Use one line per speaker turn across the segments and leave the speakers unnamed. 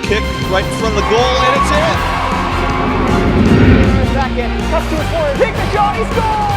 kick right in front of the goal, and it's in.
Second, cuts to his corner, takes the shot, he scores!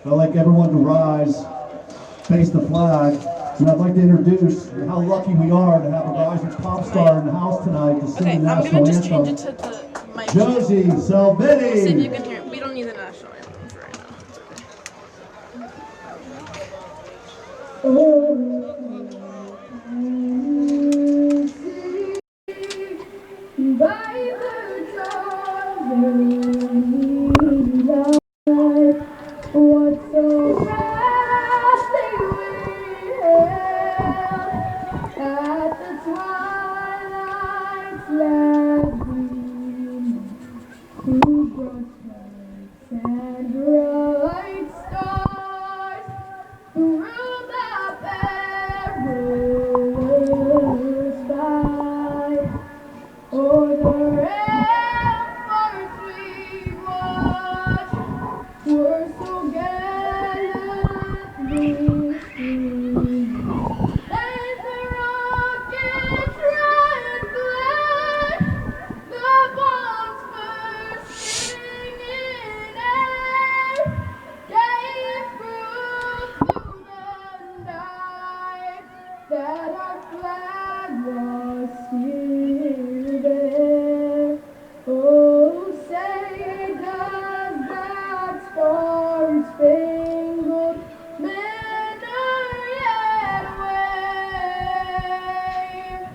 I'd like everyone to rise, face the flag, and I'd like to introduce how lucky we are to have a rising pop star in the house tonight to sing the national anthem.
I'm gonna just change it to the mic.
Josie Salvini!
We'll see if you can hear it. We don't need the national anthem for right now.
What so fast they will at the twilight's last gleam, who brought lights and bright stars through the perilous fight, o'er the ramparts we watched were so gallantly seen, as the rockets red flash, the bombs bursting in air, gave proof through the night that our flag was still there. Oh, say does that star-spangled banner yet wave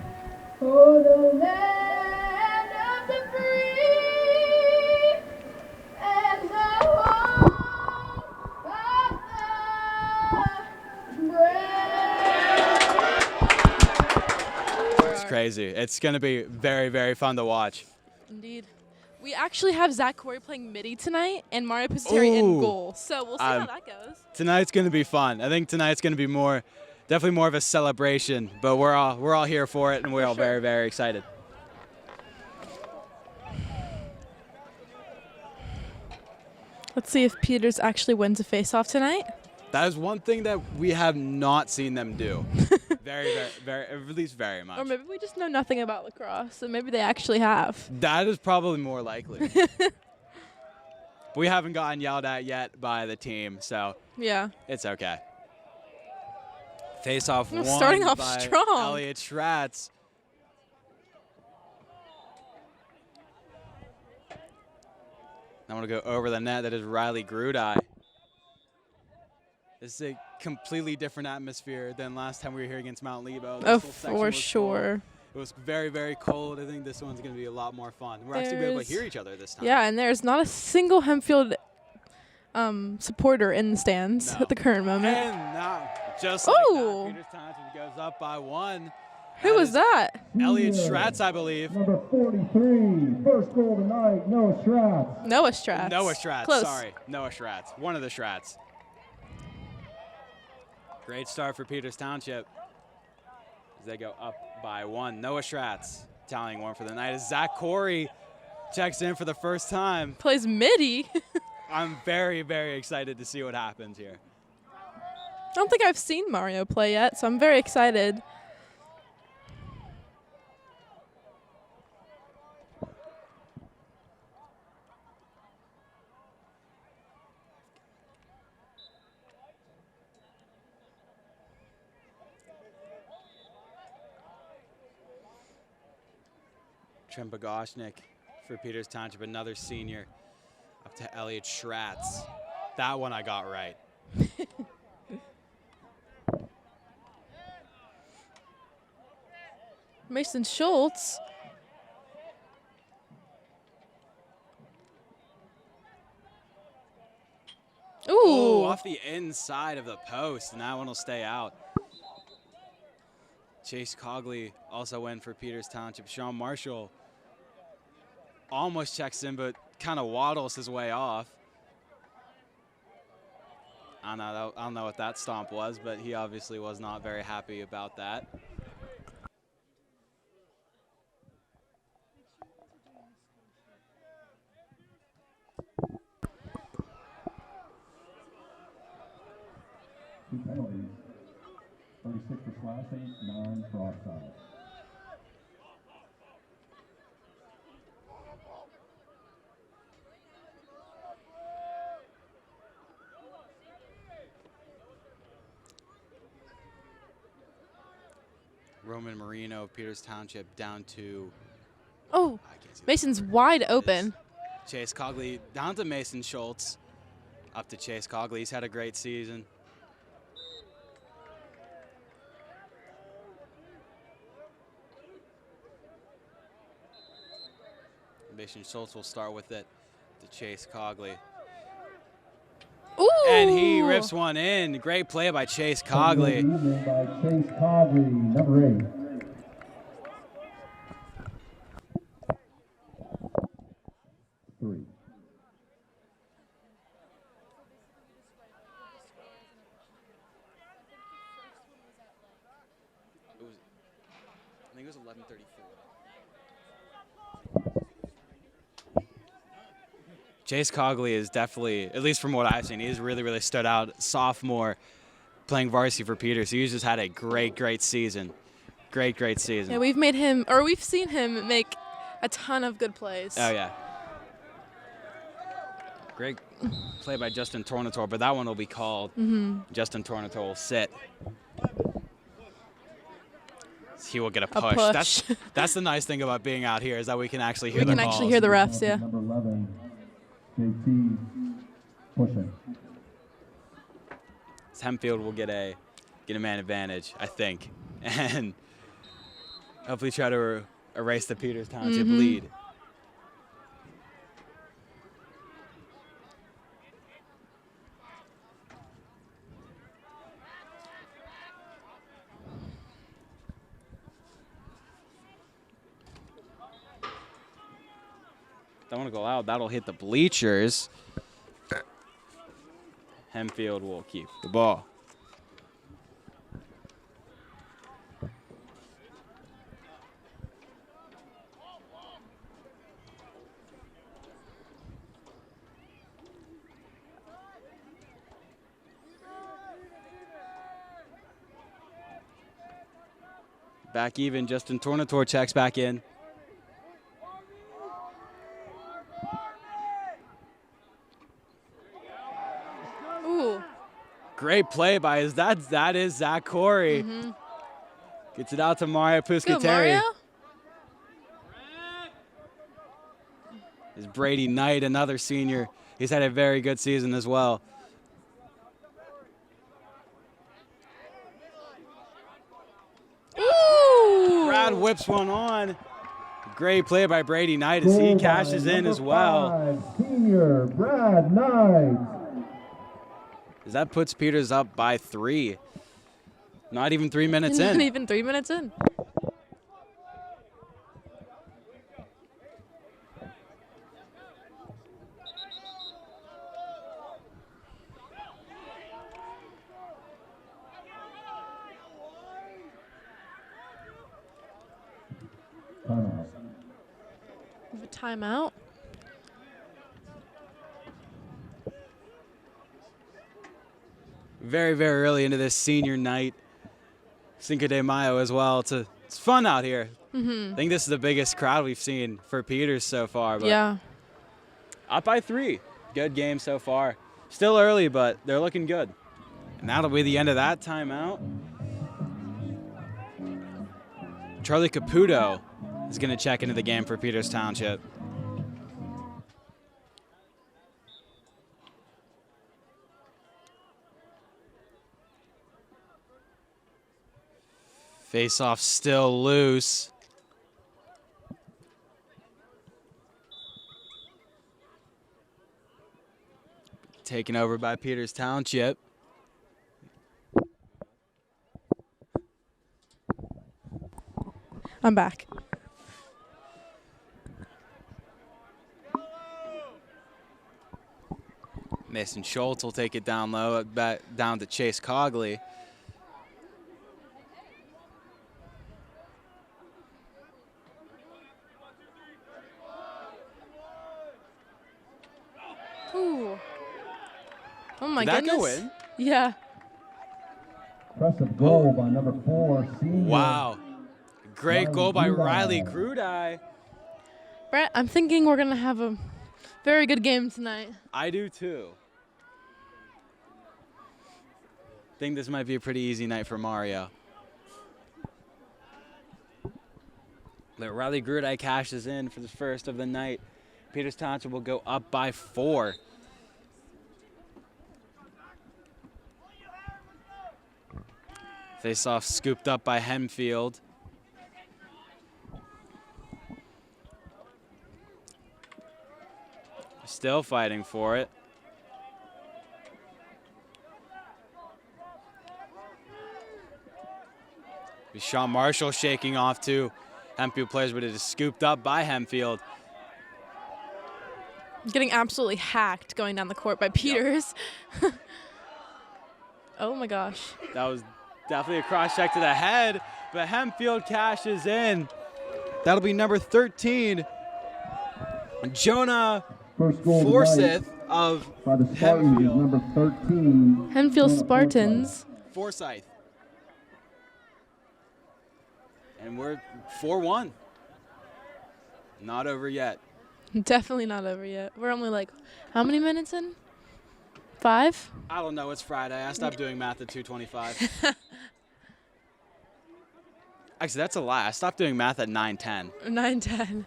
o'er the land of the free and the home of the brave?
It's crazy. It's going to be very, very fun to watch.
Indeed. We actually have Zach Corey playing midi tonight and Mario Pisteri in goal. So we'll see how that goes.
Tonight's going to be fun. I think tonight's going to be definitely more of a celebration, but we're all here for it, and we're all very, very excited.
Let's see if Peters actually wins a face-off tonight.
That is one thing that we have not seen them do. Very, at least very much.
Or maybe we just know nothing about lacrosse, and maybe they actually have.
That is probably more likely. We haven't gotten yelled at yet by the team, so
Yeah.
it's okay. Face-off
We're
won
starting off
by
strong.
Elliot Schratz. I'm going to go over the net. That is Riley Grudai. This is a completely different atmosphere than last time we were here against Mount Lebo.
Oh, for sure.
It was very, very cold. I think this one's going to be a lot more fun. We're actually going to be able to hear each other this time.
Yeah, and there's not a single Hempfield supporter in the stands at the current moment.
And now, just like that, Peters Township goes up by 1.
Who was that?
Elliot Schratz, I believe.
Number 43, first goal tonight, Noah Stratz.
Noah Stratz.
Noah Stratz,
Close.
sorry. Noah Stratz, one of the Stratz. Great start for Peters Township as they go up by 1. Noah Stratz tallying 1 for the night as Zach Corey checks in for the first time.
Plays midi.
I'm very, very excited to see what happens here.
I don't think I've seen Mario play yet, so I'm very excited.
Trent Bogoshnik for Peters Township, another senior, up to Elliot Schratz. That one I got right.
Mason Schultz. Ooh,
Oh, off the inside of the post, and that one will stay out. Chase Cogley also went for Peters Township. Sean Marshall almost checks in, but kind of waddles his way off. I don't know what that stomp was, but he obviously was not very happy about that.
Two penalties. 36 for slashing, 9 for offside.
Roman Marino, Peters Township down to.
Oh, Mason's wide open.
Chase Cogley down to Mason Schultz. Up to Chase Cogley. He's had a great season. Mason Schultz will start with it to Chase Cogley.
Ooh.
And he rips one in. Great play by Chase Cogley.
By Chase Cogley, number 8.
I think it was 11:34. Chase Cogley is definitely, at least from what I've seen, he's really stood out. Sophomore, playing varsity for Peters. He's just had a great season. Great season.
Yeah, we've seen him make a ton of good plays.
Oh yeah. Great play by Justin Tornator, but that one will be called. Justin Tornator will sit. He will get a push. That's the nice thing about being out here, is that we can actually hear the calls.
We can actually hear the refs, yeah.
Number 11, JT pushing.
Hempfield will get a man advantage, I think, and hopefully try to erase the Peters Township lead. Don't want to go out. That'll hit the bleachers. Hempfield will keep the ball. Back even. Justin Tornator checks back in. Great play by his dad. That is Zach Corey. Gets it out to Mario Puscateri. Is Brady Knight, another senior. He's had a very good season as well.
Ooh.
Brad whips one on. Great play by Brady Knight as he cashes in as well.
5, senior Brad Knight.
As that puts Peters up by 3. Not even 3 minutes in.
Not even 3 minutes in.
Timeout.
We have a timeout.
Very early into this senior night. Cinco de Mayo as well. It's fun out here. I think this is the biggest crowd we've seen for Peters so far. But
yeah.
Up by 3. Good game so far. Still early, but they're looking good. And that'll be the end of that timeout. Charlie Caputo is going to check into the game for Peters Township. Face-off still loose. taken over by Peters Township.
I'm back.
Mason Schultz will take it down low, back down to Chase Cogley.
Ooh. Oh my
Did that
goodness.
go in?
Yeah.
Impressive goal by number 4, senior.
Wow. Great goal by Riley
Grudai.
Grudai.
Brett, I'm thinking we're going to have a very good game tonight.
I do too. Think this might be a pretty easy night for Mario. But Riley Grudai cashes in for the first of the night. Peters Township will go up by 4. Face-off scooped up by Hempfield. Still fighting for it. Sean Marshall shaking off two Hempfield players, but it is scooped up by Hempfield.
Getting absolutely hacked going down the court by Peters. Yep. Oh my gosh.
That was definitely a cross check to the head, but Hempfield cashes in. That'll be number 13. Jonah Forsyth of
by the Spartans is number 13.
Hempfield Spartans.
Forsyth. And we're 4-1. Not over yet.
Definitely not over yet. We're only like, how many minutes in? 5?
I don't know. It's Friday. I stopped doing math at 2:25. Actually, that's a lie. I stopped doing math at 9:10.
9:10.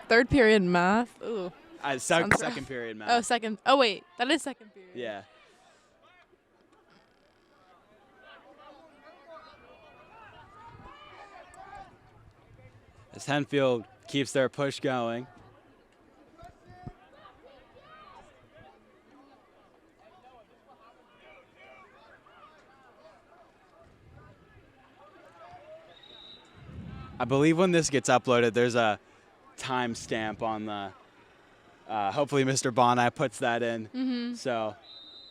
Third period math. Ooh.
Second period math.
Oh, second. Oh, wait. That is second period.
Yeah. As Hempfield keeps their push going. I believe when this gets uploaded, there's a timestamp on the, hopefully Mr. Bonai puts that in.
Mm-hmm.
So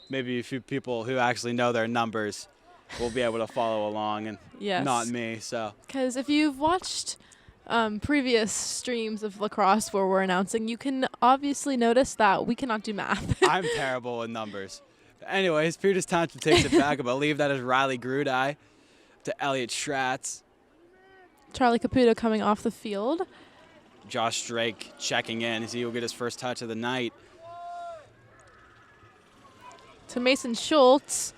maybe a few people who actually know their numbers will be able to follow along, and
Yes.
not me. So
Because if you've watched previous streams of lacrosse where we're announcing, you can obviously notice that we cannot do math.
I'm terrible with numbers. But anyways, Peters Township takes it back. I believe that is Riley Grudai to Elliot Schratz.
Charlie Caputo coming off the field.
Josh Drake checking in as he will get his first touch of the night.
To Mason Schultz.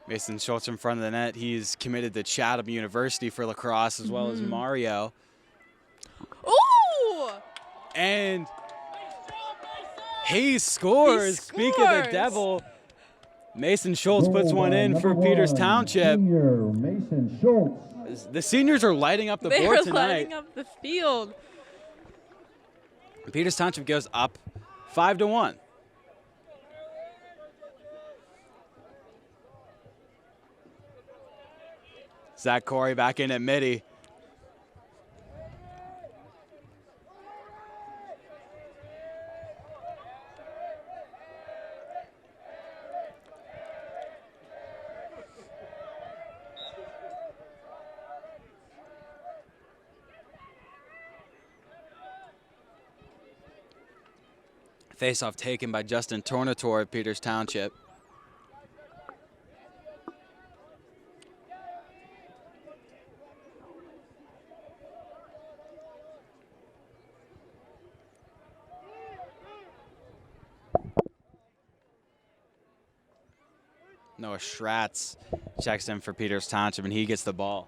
Mason Schultz in front of the net. He's committed to Chatham University for lacrosse as well as Mario.
Ooh!
And he scores. Speak of the devil. Mason Schultz puts one in for Peters Township.
Senior Mason Schultz.
The seniors are lighting up the
They
board
are
tonight.
lighting up the field.
Peters Township goes up 5-1. Zach Corey back in at midi. Face-off taken by Justin Tornator of Peters Township. Noah Schratz checks in for Peters Township, and he gets the ball.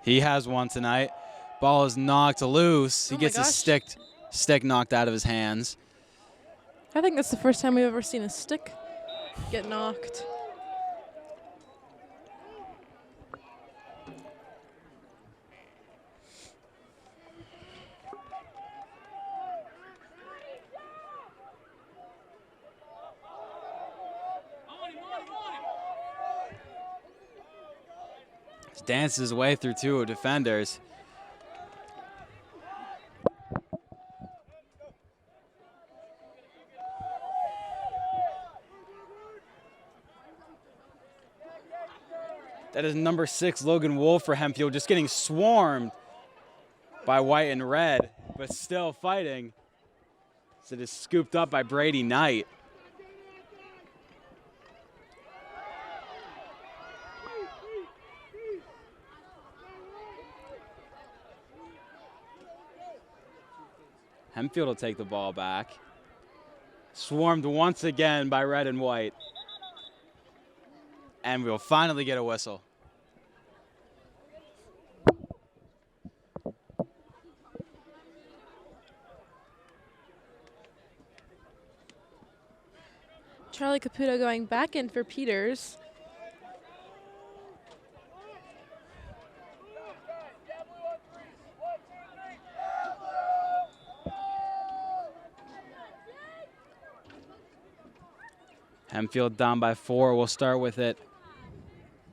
He has one tonight. Ball is knocked loose. He
Oh my
gets
gosh.
his stick knocked out of his hands.
I think that's the first time we've ever seen a stick get knocked.
Dances his way through two defenders. That is number 6, Logan Wolf for Hempfield, just getting swarmed by white and red, but still fighting. So it is scooped up by Brady Knight. Hempfield will take the ball back. Swarmed once again by red and white. And we'll finally get a whistle.
Charlie Caputo going back in for Peters.
Hempfield down by 4. We'll start with it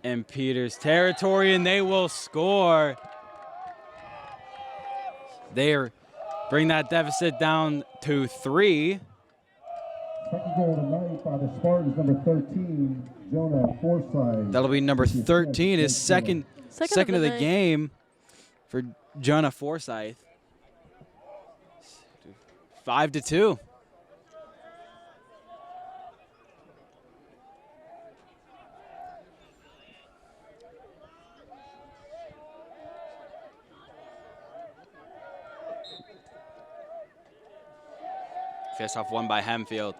in Peters' territory, and they will score. They bring that deficit down to 3.
Second goal tonight by the Spartans, number 13, Jonah Forsythe.
That'll be number 13, his second of the
night.
game for Jonah Forsythe. 5-2. Face-off won by Hempfield.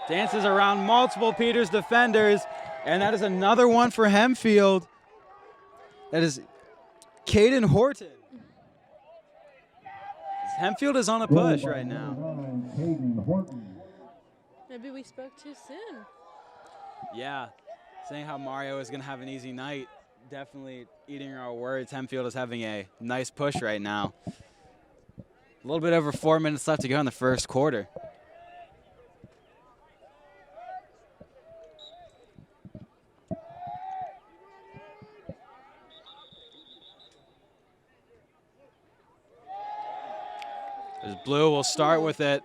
Dances around multiple Peters defenders, and that is another one for Hempfield. That is Caden Horton. Hempfield is on a push right now.
Maybe we spoke too soon.
Yeah, saying how Mario is going to have an easy night. Definitely eating our words. Hempfield is having a nice push right now. A little bit over 4 minutes left to go in the first quarter. As Blue will start with it.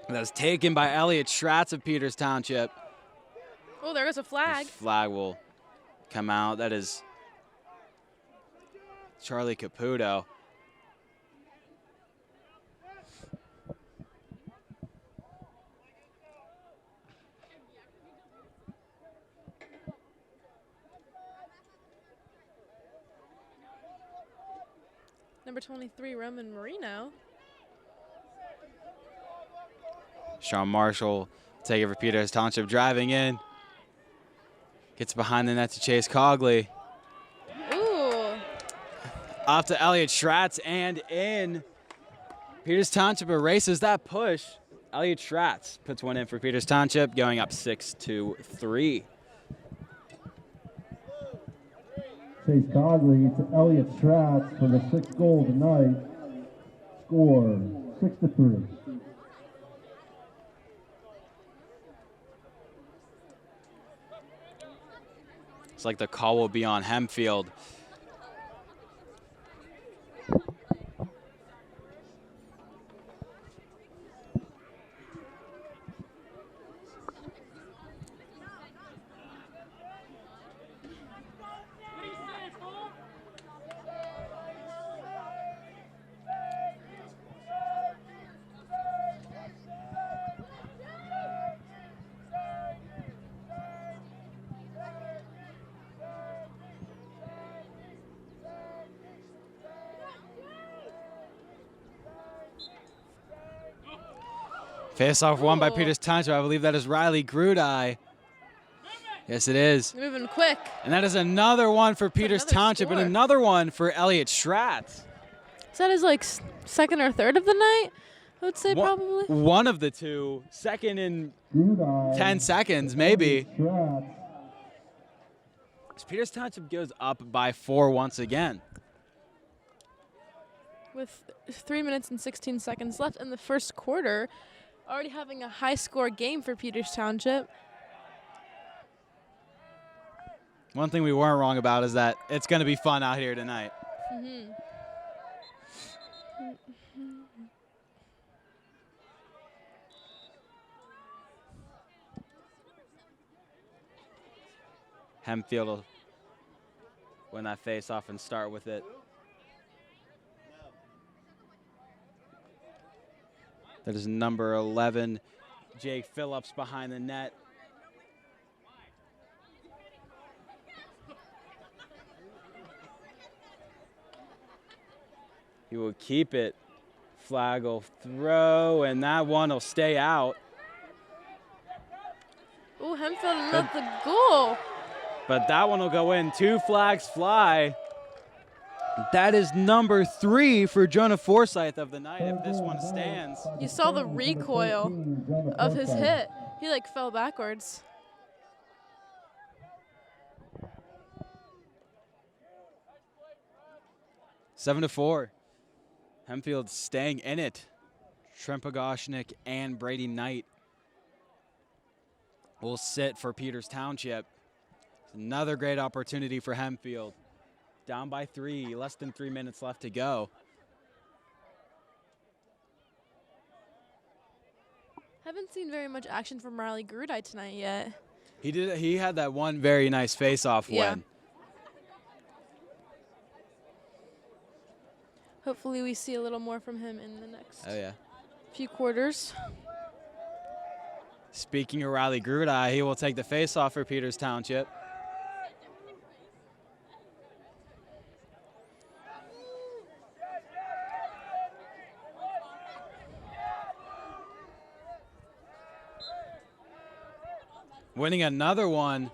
That is taken by Elliot Schratz of Peters Township.
Oh, there goes a flag.
This flag will come out. That is Charlie Caputo.
Number 23, Roman Marino.
Sean Marshall taking for Peters Township, driving in. Gets behind the net to Chase Cogley.
Ooh.
Off to Elliot Schratz and in. Peters Township erases that push. Elliot Schratz puts one in for Peters Township, going up 6-3.
Chase Cogley to Elliot Schratz for the 6th goal tonight. Score 6-3.
It's like the call will be on Hempfield. Face-off won by
Ooh.
Peters Township. I believe that is Riley Grudai. Yes, it is.
Moving quick.
And that is another one for Peters
another
Township
score.
and another one for Elliott Schratz.
Is that his like second or third of the night? I would say
One-
probably.
One of the two. Second in
Grudai,
10 seconds, maybe.
Schratz.
Peters Township goes up by 4 once again.
With 3 minutes and 16 seconds left in the first quarter, already having a high score game for Peters Township.
One thing we weren't wrong about is that it's going to be fun out here tonight. Hempfield will win that face-off and start with it. That is number 11, Jake Phillips behind the net. He will keep it. Flag will throw, and that one will stay out.
Ooh, Hempfield another goal.
But that one will go in. 2 flags fly. That is number 3 for Jonah Forsyth of the night, if this one stands.
You saw the recoil of his hit. He like fell backwards.
Seven to 4. Hempfield staying in it. Trent Pogoshnik and Brady Knight will sit for Peters Township. It's another great opportunity for Hempfield. Down by 3, less than 3 minutes left to go.
Haven't seen very much action from Riley Grudai tonight yet.
He had that one very nice face-off
Yeah.
win.
Hopefully we see a little more from him in the next
Oh, yeah.
few quarters.
Speaking of Riley Grudai, he will take the face-off for Peters Township. Winning another one.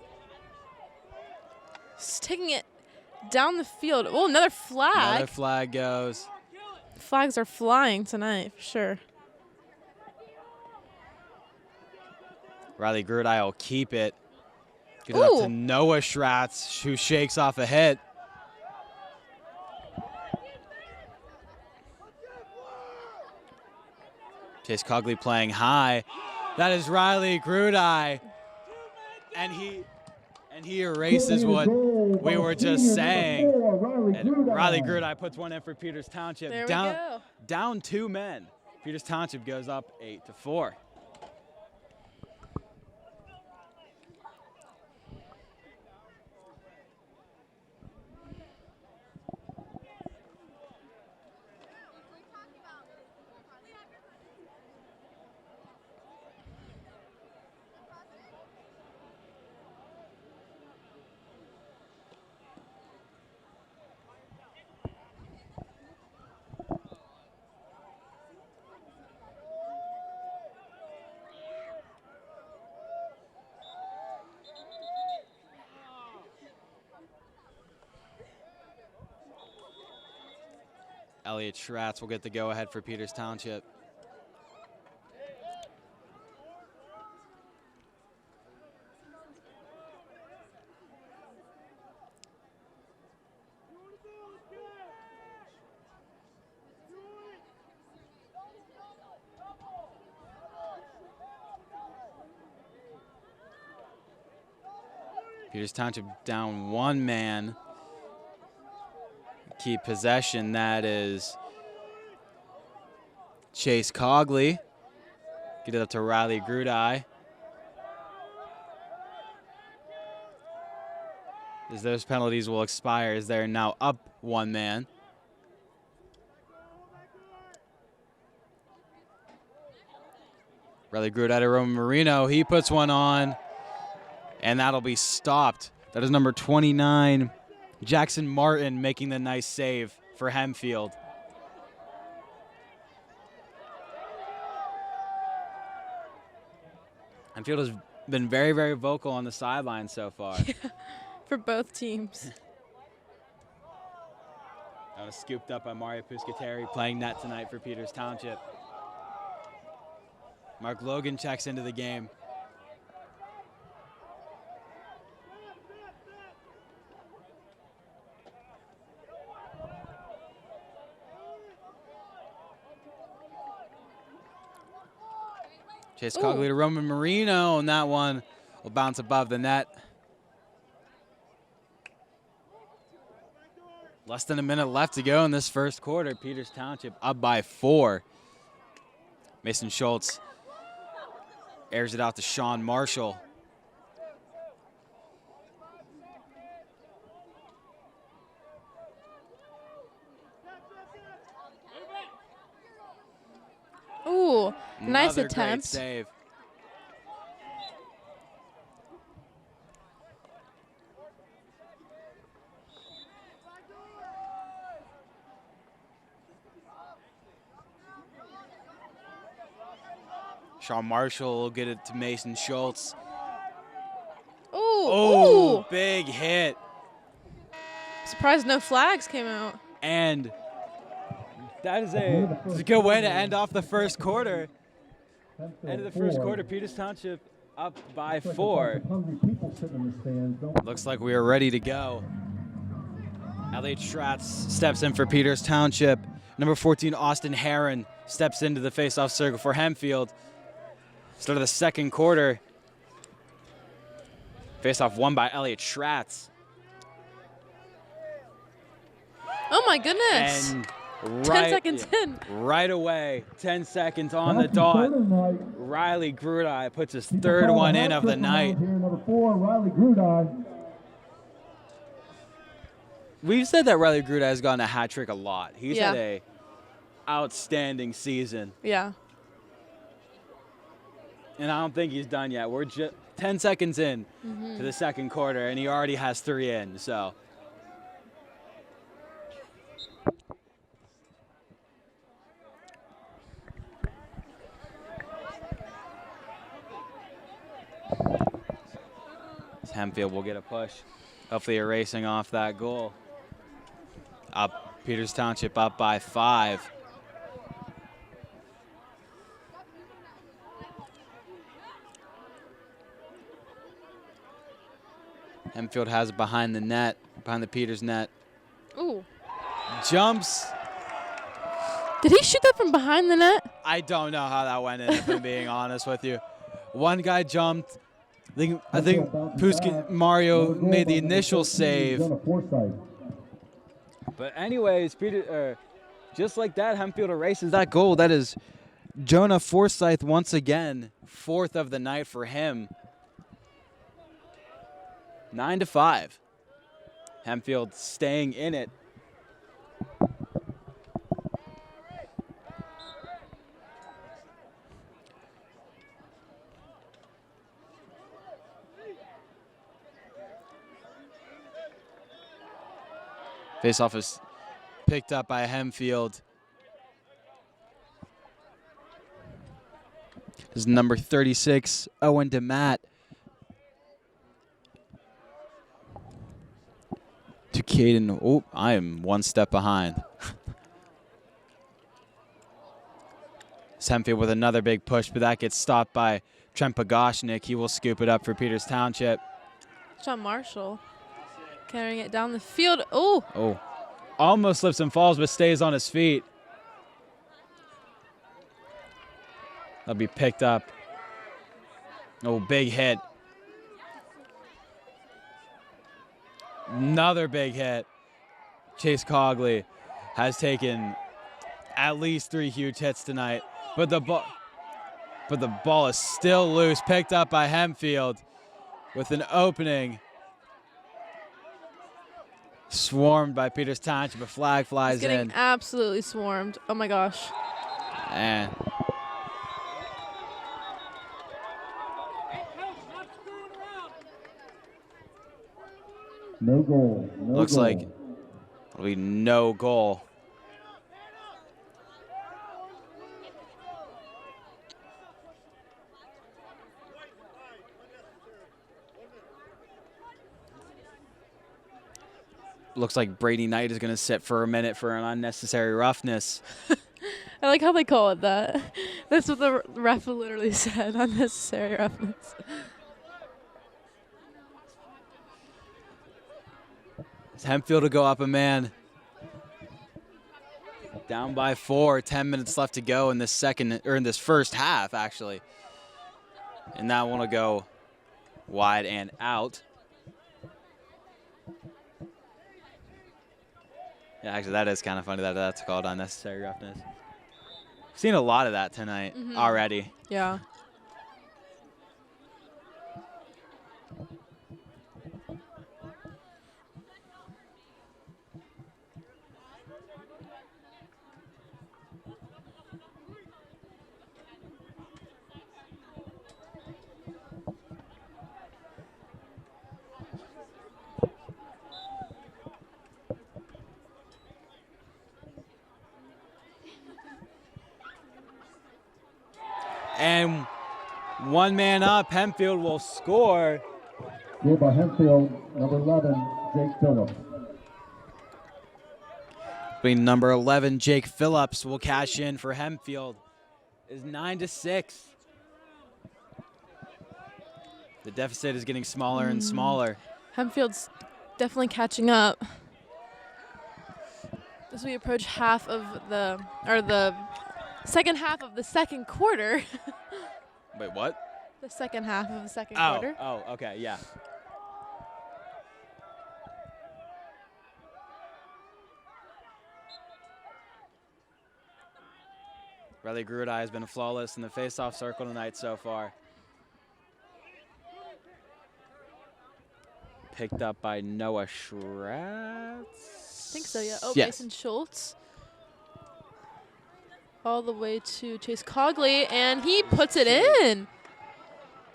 Just taking it down the field. Oh, another flag.
Another flag goes.
Flags are flying tonight, for sure.
Riley Grudai will keep it. Get it up
Ooh.
to Noah Schratz, who shakes off a hit. Chase Cogley playing high. That is Riley Grudai. And he erases what we were just saying. And Riley Grudai puts one in for Peters Township.
There we go.
Down 2 men. Peters Township goes up 8 to 4. Elliott Schratz will get the go-ahead for Peters Township. Peters Township down 1 man. Keep possession, that is Chase Cogley. Get it up to Riley Grudai. As those penalties will expire, as they're now up 1 man. Riley Grudai to Roman Marino. He puts one on, and that'll be stopped. That is number 29. Jackson Martin making the nice save for Hempfield. Hempfield has been very, very vocal on the sideline so far.
For both teams.
That was scooped up by Mario Puscateri, playing net tonight for Peters Township. Mark Logan checks into the game. Chase Cogley to Roman Marino, and that one will bounce above the net. Less than a minute left to go in this first quarter. Peters Township up by 4. Mason Schultz airs it out to Sean Marshall.
Ooh, nice
Another
attempt.
Great save. Sean Marshall will get it to Mason Schultz.
Ooh,
Big hit.
Surprised no flags came out.
And that is a good way to end off the first quarter. End of the first quarter, Peters Township up by 4. Looks like we are ready to go. Elliot Schratz steps in for Peters Township. Number 14, Austin Heron, steps into the faceoff circle for Hempfield. Start of the second quarter. Faceoff won by Elliot Schratz.
Oh my goodness.
And
10 seconds in.
Right away, 10 seconds on the dot. Riley Grudai puts his third one in of the night.
Number 4, Riley Grudai.
We've said that Riley Grudai has gotten a hat trick a lot. He's
Yeah.
had a outstanding season.
Yeah.
And I don't think he's done yet. We're just 10 seconds in to the second quarter, and he already has 3 in, so. Hempfield will get a push, hopefully erasing off that goal. Up, Peters Township up by 5. Hempfield has it behind the net, behind the Peters net.
Ooh.
Jumps.
Did he shoot that from behind the net?
I don't know how that went in, if I'm being honest with you. One guy jumped. I think Mario made the initial save. But anyways, just like that, Hempfield erases that goal. That is Jonah Forsyth once again, 4th of the night for him. 9-5. Hempfield staying in it. Faceoff is picked up by Hempfield. This is number 36, Owen DeMatt. To Caden. Oh, I am one step behind. Hempfield with another big push, but that gets stopped by Trent Pagoshnik. He will scoop it up for Peters Township.
Sean Marshall carrying it down the field. Oh,
Almost slips and falls, but stays on his feet. That'll be picked up. Oh, big hit. Another big hit. Chase Cogley has taken at least 3 huge hits tonight, but the ball is still loose. Picked up by Hempfield with an opening. Swarmed by Peters Township. A flag flies
getting
in.
absolutely swarmed. Oh my gosh.
And
No goal.
looks like it'll be no goal. looks like Brady Knight is going to sit for a minute for an unnecessary roughness.
I like how they call it that. That's what the ref literally said, unnecessary roughness.
Hempfield to go up a man. Down by 4, 10 minutes left to go in this first half, actually. And that one will go wide and out. Yeah, actually, that is kind of funny that that's called unnecessary roughness. Seen a lot of that tonight already.
Yeah.
And one man up, Hempfield will score.
Goal by Hempfield, number 11, Jake Phillips.
Number 11, Jake Phillips, will cash in for Hempfield. Is 9-6. The deficit is getting smaller and smaller.
Hempfield's definitely catching up. As we approach the second half of the second quarter.
Wait, what?
The second half of the second quarter.
Oh, okay, yeah. Riley Grudai has been flawless in the face-off circle tonight so far. Picked up by Noah Schratz.
I think so, yeah. Oh,
yes.
Mason Schultz. All the way to Chase Cogley, and he puts it in,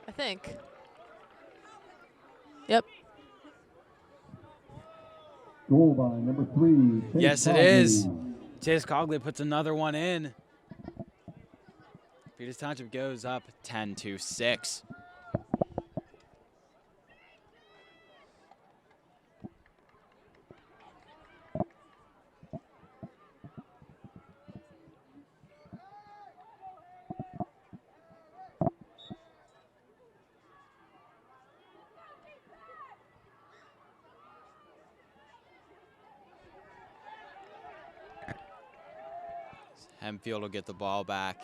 I think. Yep.
Goal by number 3, Chase
Yes, it
Cogley.
is. Chase Cogley puts another one in. Peters Township goes up 10-6. Hempfield will get the ball back.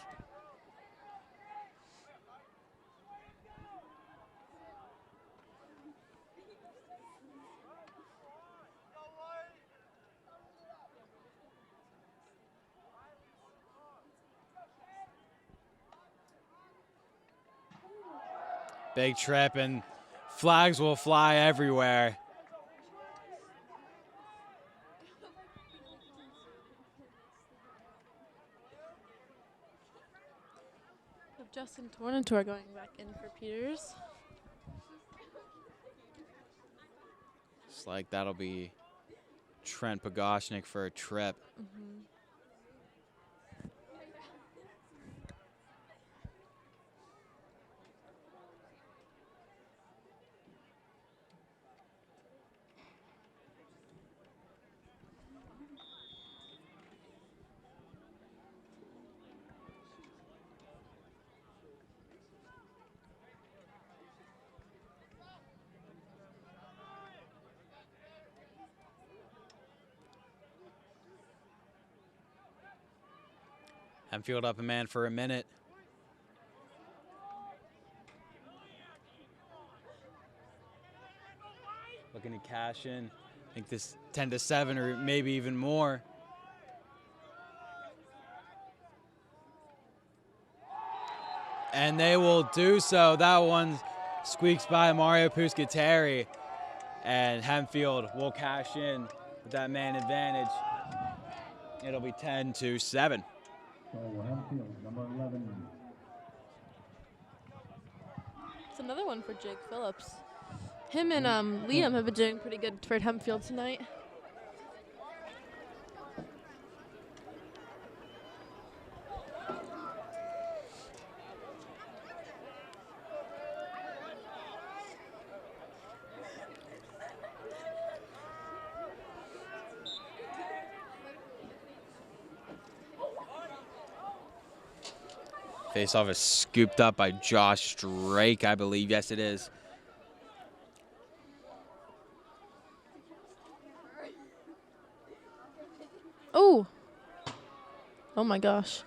Big trip, and flags will fly everywhere.
Justin Tornator going back in for Peters.
It's like that'll be Trent Pogoshnik for a trip. Hempfield up a man for a minute. Looking to cash in. I think this 10-7 or maybe even more. And they will do so. That one squeaks by Mario Puscateri. And Hempfield will cash in with that man advantage. It'll be 10-7.
So Hempfield, number 11.
It's another one for Jake Phillips. Him and Liam have been doing pretty good for Hempfield tonight.
Face-off is scooped up by Josh Drake, I believe. Yes, it is.
Oh. Oh my gosh.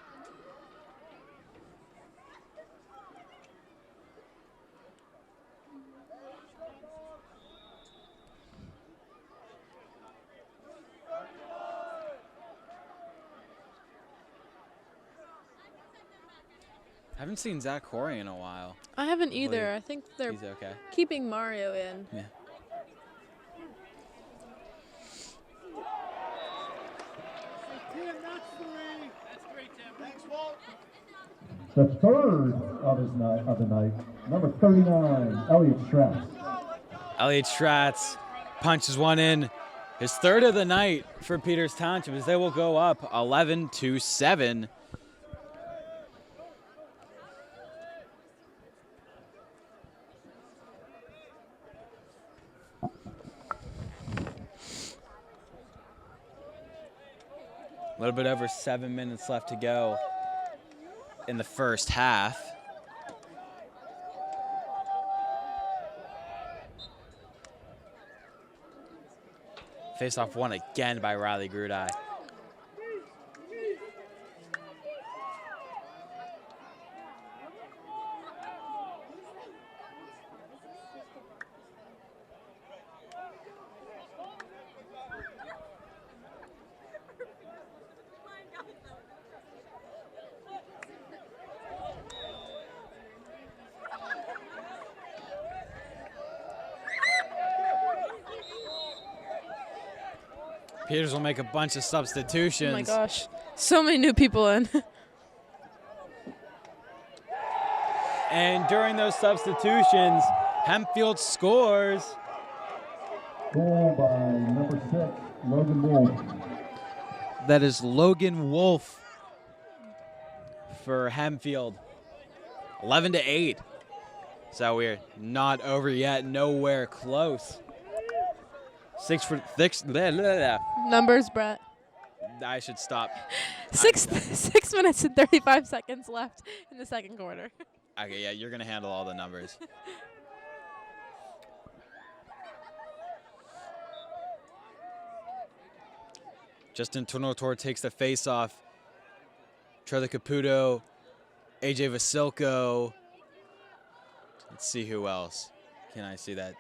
Haven't seen Zach Corey in a while.
I haven't either. I think they're
He's okay.
keeping Mario in.
Yeah.
The third of the night, number 39, Elliot Stratz.
Elliot Stratz punches one in. His third of the night for Peters Township as they will go up 11-7. A little bit over 7 minutes left to go in the first half. Face-off won again by Riley Grudai. Peters will make a bunch of substitutions.
Oh my gosh. So many new people in.
And during those substitutions, Hempfield scores.
Goal by number 6, Logan Wolf.
That is Logan Wolf for Hempfield. 11-8. So we're not over yet, nowhere close. 6 for 6.
Numbers, Brett.
I should stop.
6 minutes and 35 seconds left in the second quarter.
Okay, yeah, you're gonna handle all the numbers. Justin Tonotor takes the face-off. Trevor Caputo, AJ Vasilko. Let's see who else. Can I see that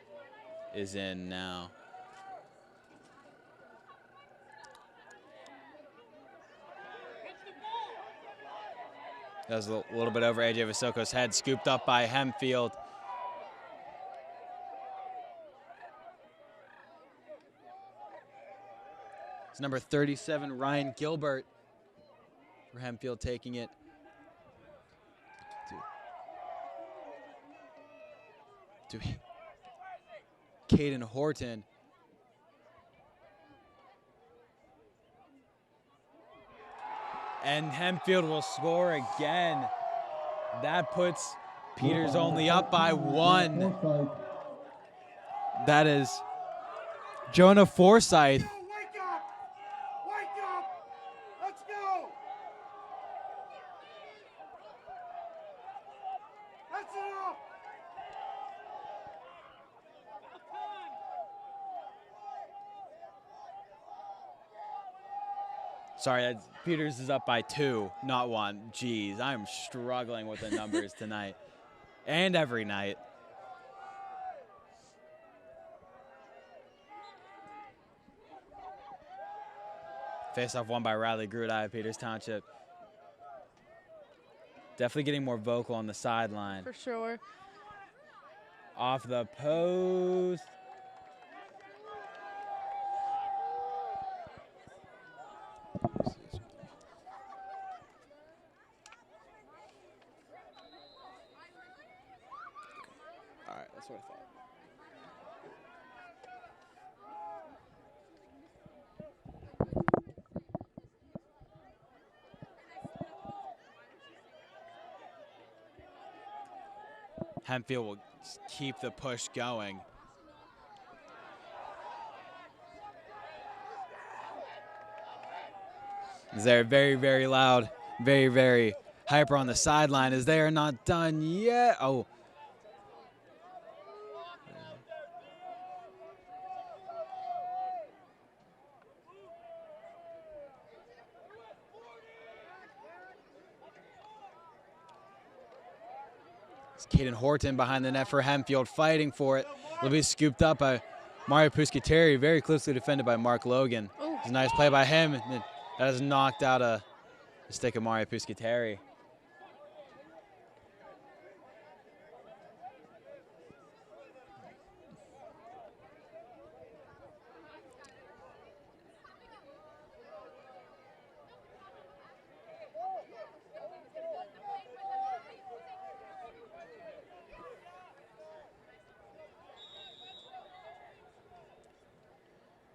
is in now? That was a little bit over AJ Vasilko's head, scooped up by Hempfield. It's number 37, Ryan Gilbert, for Hempfield taking it. To Caden Horton. And Hempfield will score again. That puts Peters only up by 1. That is Jonah Forsyth.
Wake up! Wake up! Let's go! That's enough!
Sorry, Peters is up by 2, not 1. Jeez, I'm struggling with the numbers tonight and every night. Face-off won by Riley Grudai of Peters Township. Definitely getting more vocal on the sideline.
For sure.
Off the post. All right, that's what I thought. Hempfield will keep the push going. They're very, very loud, very, very hyper on the sideline as they are not done yet. Oh. It's Caden Horton behind the net for Hempfield, fighting for it. Will be scooped up by Mario Puscateri, very closely defended by Mark Logan. It's a nice play by him. That has knocked out a stick of Mario Puscateri.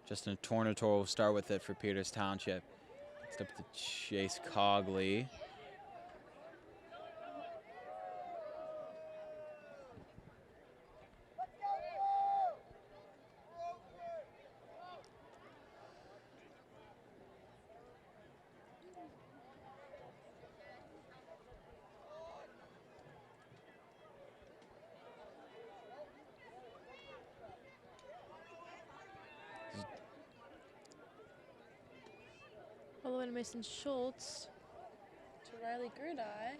Justin Tornator will start with it for Peters Township. It's up to Chase Cogley.
All the way to Mason Schultz. To Riley Grudai.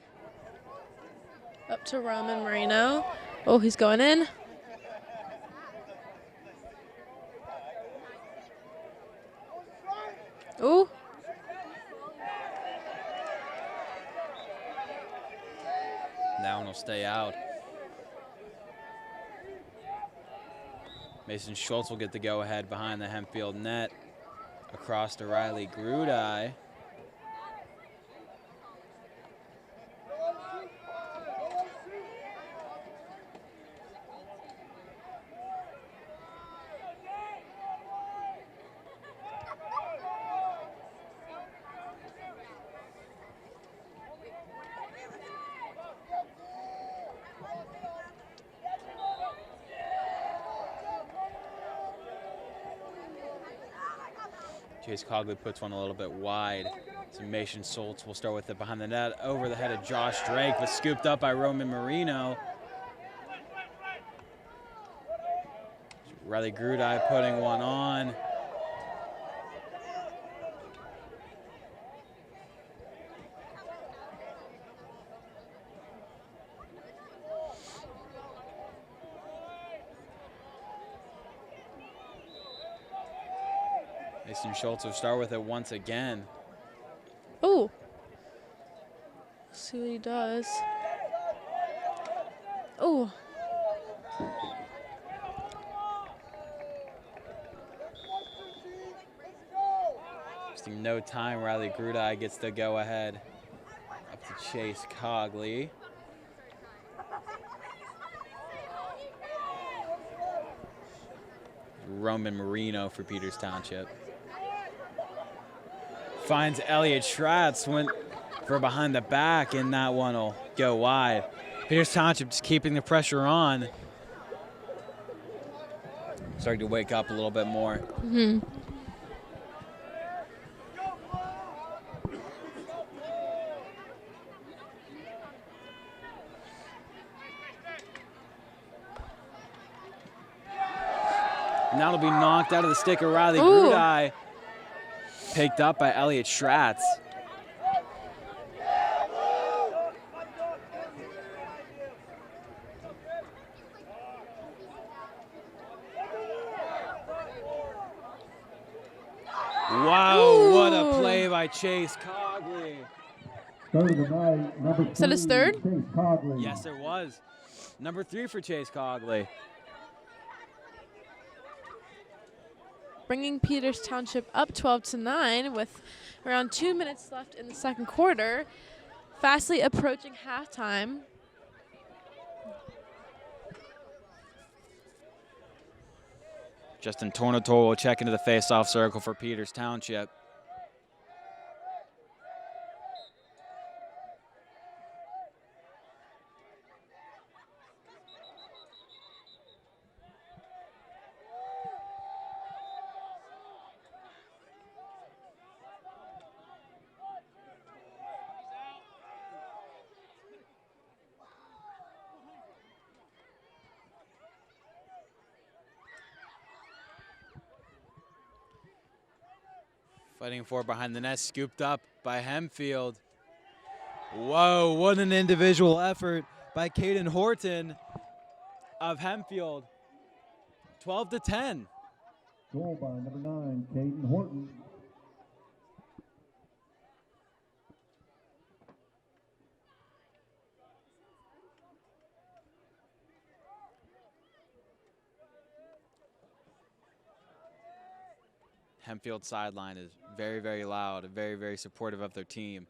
Up to Roman Marino. Oh, he's going in. Ooh.
That one will stay out. Mason Schultz will get the go-ahead behind the Hempfield net. Across to Riley Grudai. Chase Cogley puts one a little bit wide. So Mason Schultz will start with it behind the net, over the head of Josh Drake, but scooped up by Roman Marino. Riley Grudai putting one on. Mason Schultz will start with it once again.
Ooh. See what he does. Ooh.
Wasting no time, Riley Grudai gets the go ahead. Up to Chase Cogley. Roman Marino for Peters Township. Finds Elliott Schratz, went for behind the back, and that one will go wide. Peters Township just keeping the pressure on. Starting to wake up a little bit more.
Mm-hmm.
And that'll be knocked out of the stick of Riley Grudai. Picked up by Elliott Schratz. Wow,
Ooh.
what a play by Chase Cogley.
Third of the night, number 3.
Is that his third?
Chase Cogley.
Yes, it was. Number 3 for Chase Cogley.
Bringing Peters Township up 12-9 with around 2 minutes left in the second quarter. Fastly approaching halftime.
Justin Tornator will check into the face-off circle for Peters Township. Fighting for behind the net, scooped up by Hempfield. Whoa, what an individual effort by Caden Horton of Hempfield. 12-10.
Goal by number 9, Caden Horton.
Hempfield sideline is very, very loud and very, very supportive of their team.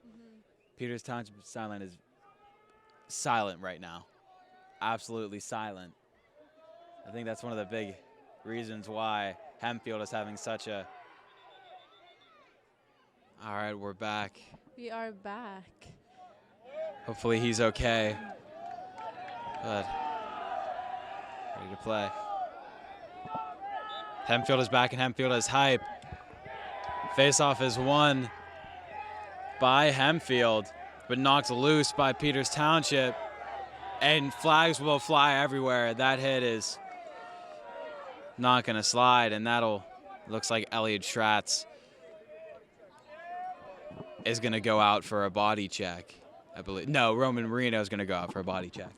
Peters Township sideline is silent right now. Absolutely silent. I think that's one of the big reasons why Hempfield is having such a... All right, we're back.
We are back.
Hopefully he's okay. Good. Ready to play. Hempfield is back and Hempfield is hype. Face-off is won by Hempfield, but knocked loose by Peters Township. And flags will fly everywhere. That hit is not gonna slide, and looks like Elliot Schratz is gonna go out for a body check, I believe. No, Roman Marino is gonna go out for a body check.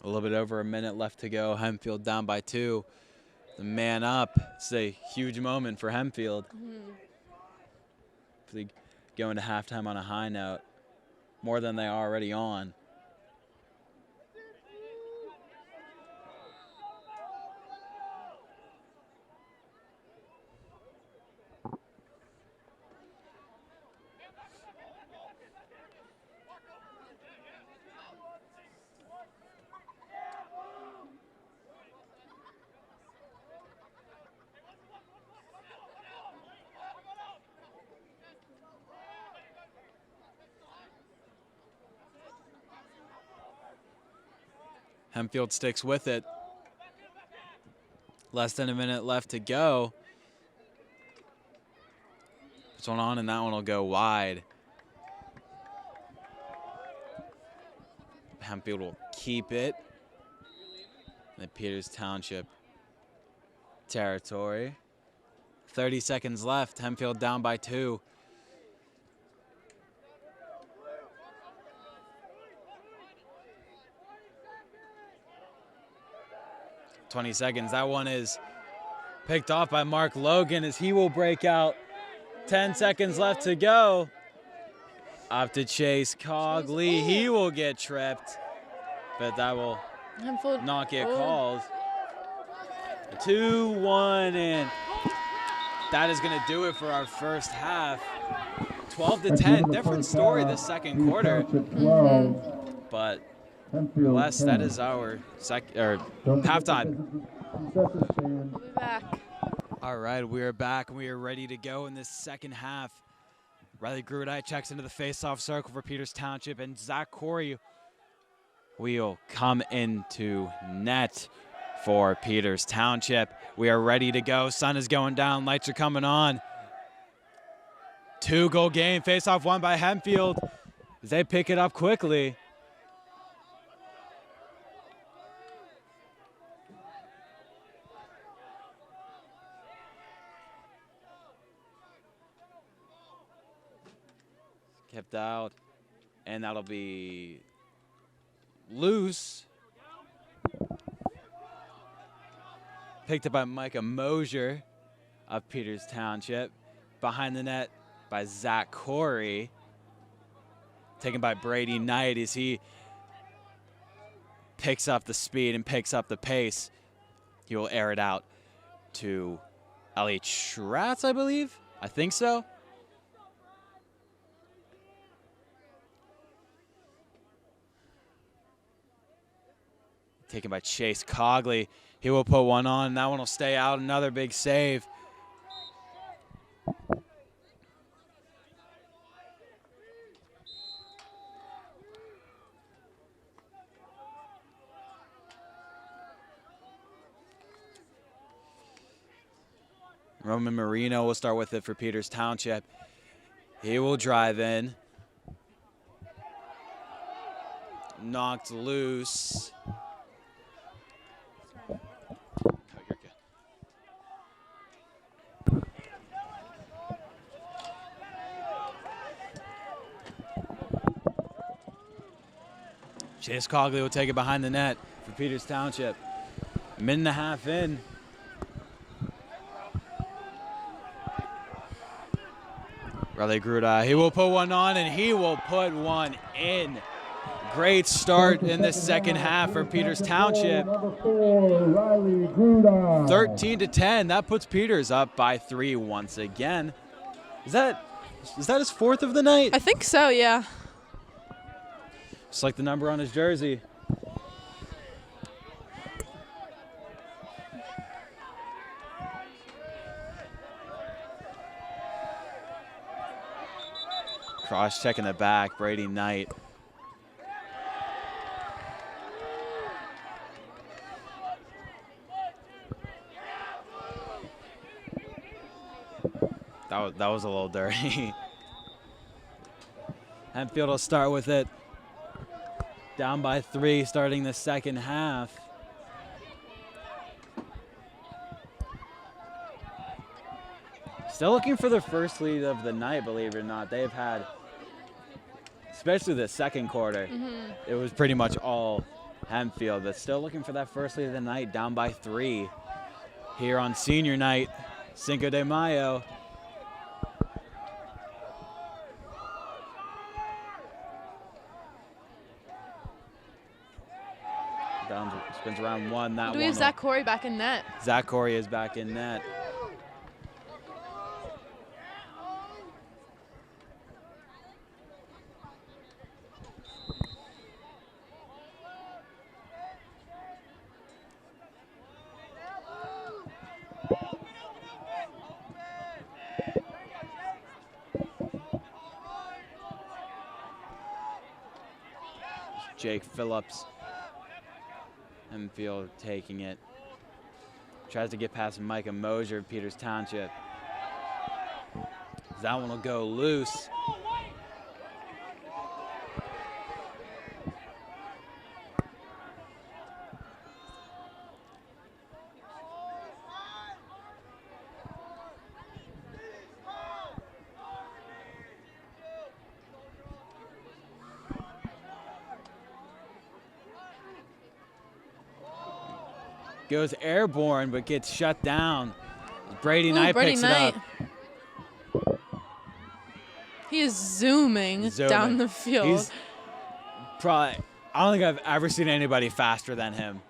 A little bit over a minute left to go. Hempfield down by 2. The man up. It's a huge moment for Hempfield. They go into halftime on a high note, more than they are already on. Hempfield sticks with it. Less than a minute left to go. This one on, and that one will go wide. Hempfield will keep it. The Peters Township territory. 30 seconds left. Hempfield down by 2. .20 seconds. That one is picked off by Mark Logan as he will break out. 10 seconds left to go. Up to Chase Cogley. He will get tripped, but that will not get called. 2-1, and that is going to do it for our first half. 12-10. Different story this second quarter. But Wes, that is our halftime.
We'll be back.
All right, we are back and we are ready to go in this second half. Riley Grudite checks into the face-off circle for Peters Township, and Zach Corey will come into net for Peters Township. We are ready to go. Sun is going down. Lights are coming on. 2-goal game. Face-off won by Hempfield. They pick it up quickly. Kept out, and that'll be loose. Picked up by Micah Mosier of Peters Township. Behind the net by Zach Corey. Taken by Brady Knight as he picks up the speed and picks up the pace. He will air it out to Elliot Schratz, I believe. I think so. Taken by Chase Cogley. He will put one on. That one will stay out. Another big save. Roman Marino will start with it for Peters Township. He will drive in. Knocked loose. Oh, you're good. Chase Cogley will take it behind the net for Peters Township. Minute and a half in. Riley Gruda, he will put one on and he will put one in. Great start in the second half for Peters Township. 13-10, that puts Peters up by 3 once again. Is that his 4th of the night?
I think so, yeah.
Just like the number on his jersey. Cross check in the back, Brady Knight. That was a little dirty. Hempfield will start with it. Down by 3 starting the second half. Still looking for their first lead of the night, believe it or not. They've had, especially the second quarter, it was pretty much all Hempfield, but still looking for that first lead of the night, down by 3 here on senior night, Cinco de Mayo. Down, spins around 1. That
Do we have Zach Corey back in net?
Zach Corey is back in net. Jake Phillips. Hempfield taking it. Tries to get past Micah Mosier of Peters Township. That one will go loose. Goes airborne, but gets shut down. Brady Knight picks it up.
He is zooming down the field.
He's probably, I don't think I've ever seen anybody faster than him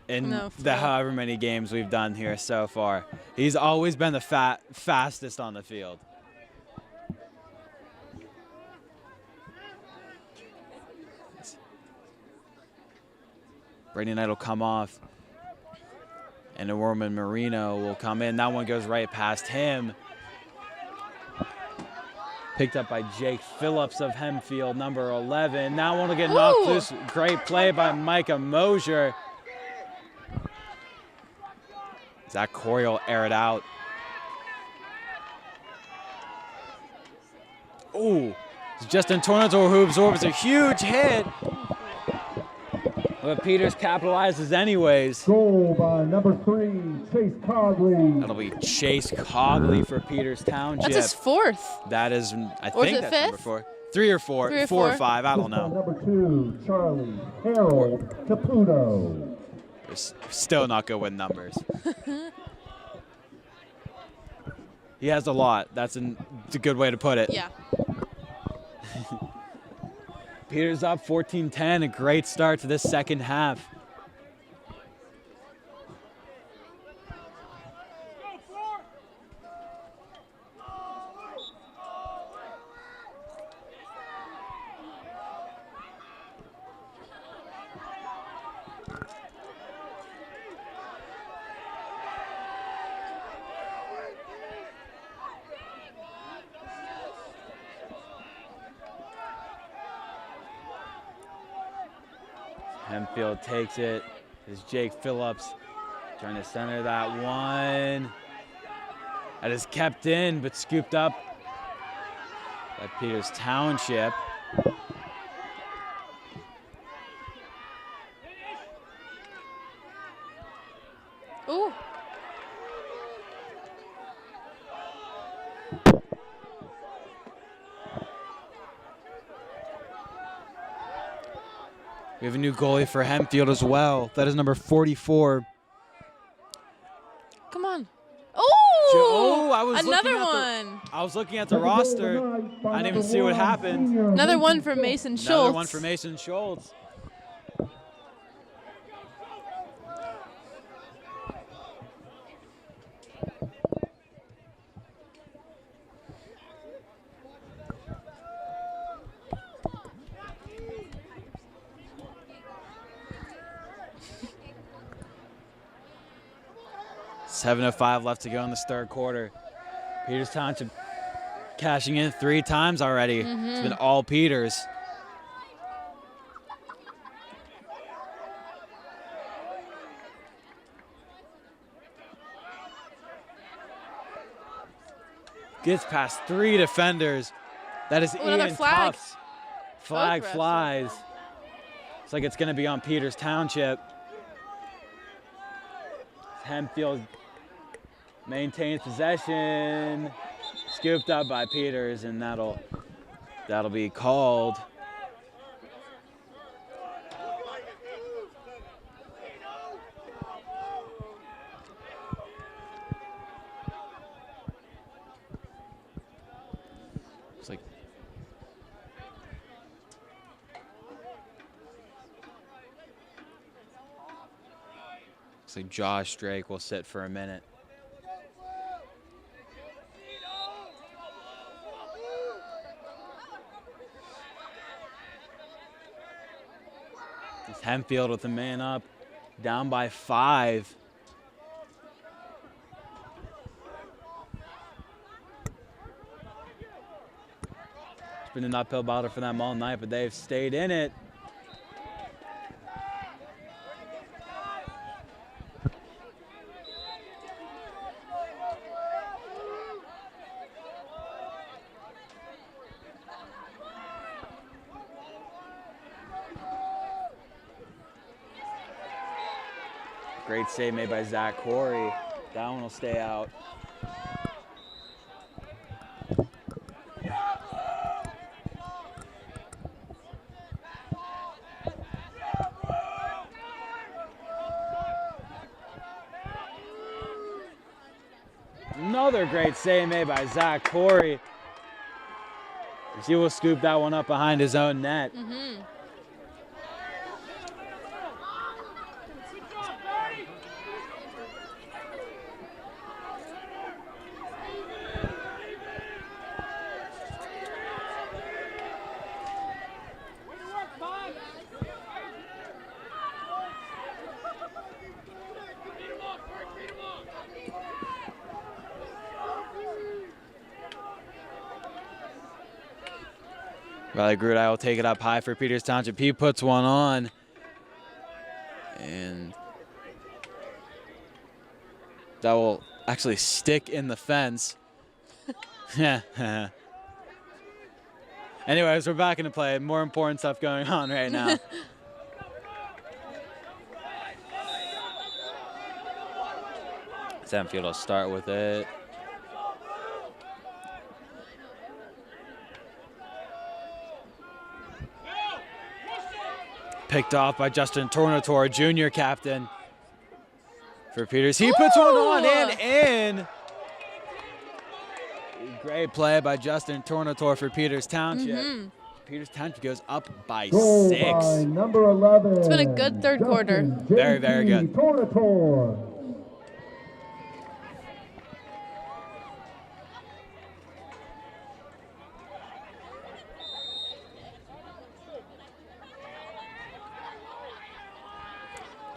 in the however many games we've done here so far. He's always been the fastest on the field. Brady Knight will come off. And Roman Marino will come in. That one goes right past him. Picked up by Jake Phillips of Hempfield, number 11. That one will get knocked loose. Great play by Micah Mosier. Zach Corey will air it out. Ooh, Justin Tornado who absorbs a huge hit. But Peters capitalizes anyways.
Goal by number 3, Chase Cogley.
That'll be Chase Cogley for Peters Township.
That's his 4th.
That is, I think that's
5th?
number 4. 3 or 4.
3 or
4 or
4.
5, I don't know.
Number 2, Charlie Harold Caputo.
Still not good with numbers. He has a lot. It's a good way to put it.
Yeah.
Peters up 14-10, a great start to this second half. Hempfield takes it. It's Jake Phillips trying to center that one. That is kept in, but scooped up by Peters Township.
Ooh.
We have a new goalie for Hempfield as well. That is number 44.
Come on.
Oh, I was
another
looking
one.
I was looking at the roster. I didn't even see what happened.
Another one for Mason Schultz.
Another one for Mason Schultz. Seven to 5 left to go in this third quarter. Peters Township cashing in 3 times already. It's been all Peters. Gets past 3 defenders. That is
another
Ian
flag.
Tufts. Flag
Both refs.
flies. Looks like it's going to be on Peters Township. Hempfield maintains possession. Scooped up by Peters, and that'll be called. Looks like Josh Drake will sit for a minute. It's Hempfield with the man up, down by 5. It's been an uphill battle for them all night, but they've stayed in it. Great save made by Zach Corey. That one will stay out. Another great save made by Zach Corey. He will scoop that one up behind his own net. Riley Grudai will take it up high for Peters Township. He puts one on. And that will actually stick in the fence. Anyways, we're back into play. More important stuff going on right now. Hempfield will start with it. Picked off by Justin Tornator, junior captain for Peters. He puts one on and in. Great play by Justin Tornator for Peters Township. Peters Township goes up by 6.
By number 11.
It's been a good third quarter.
Very, very good.
Tornator.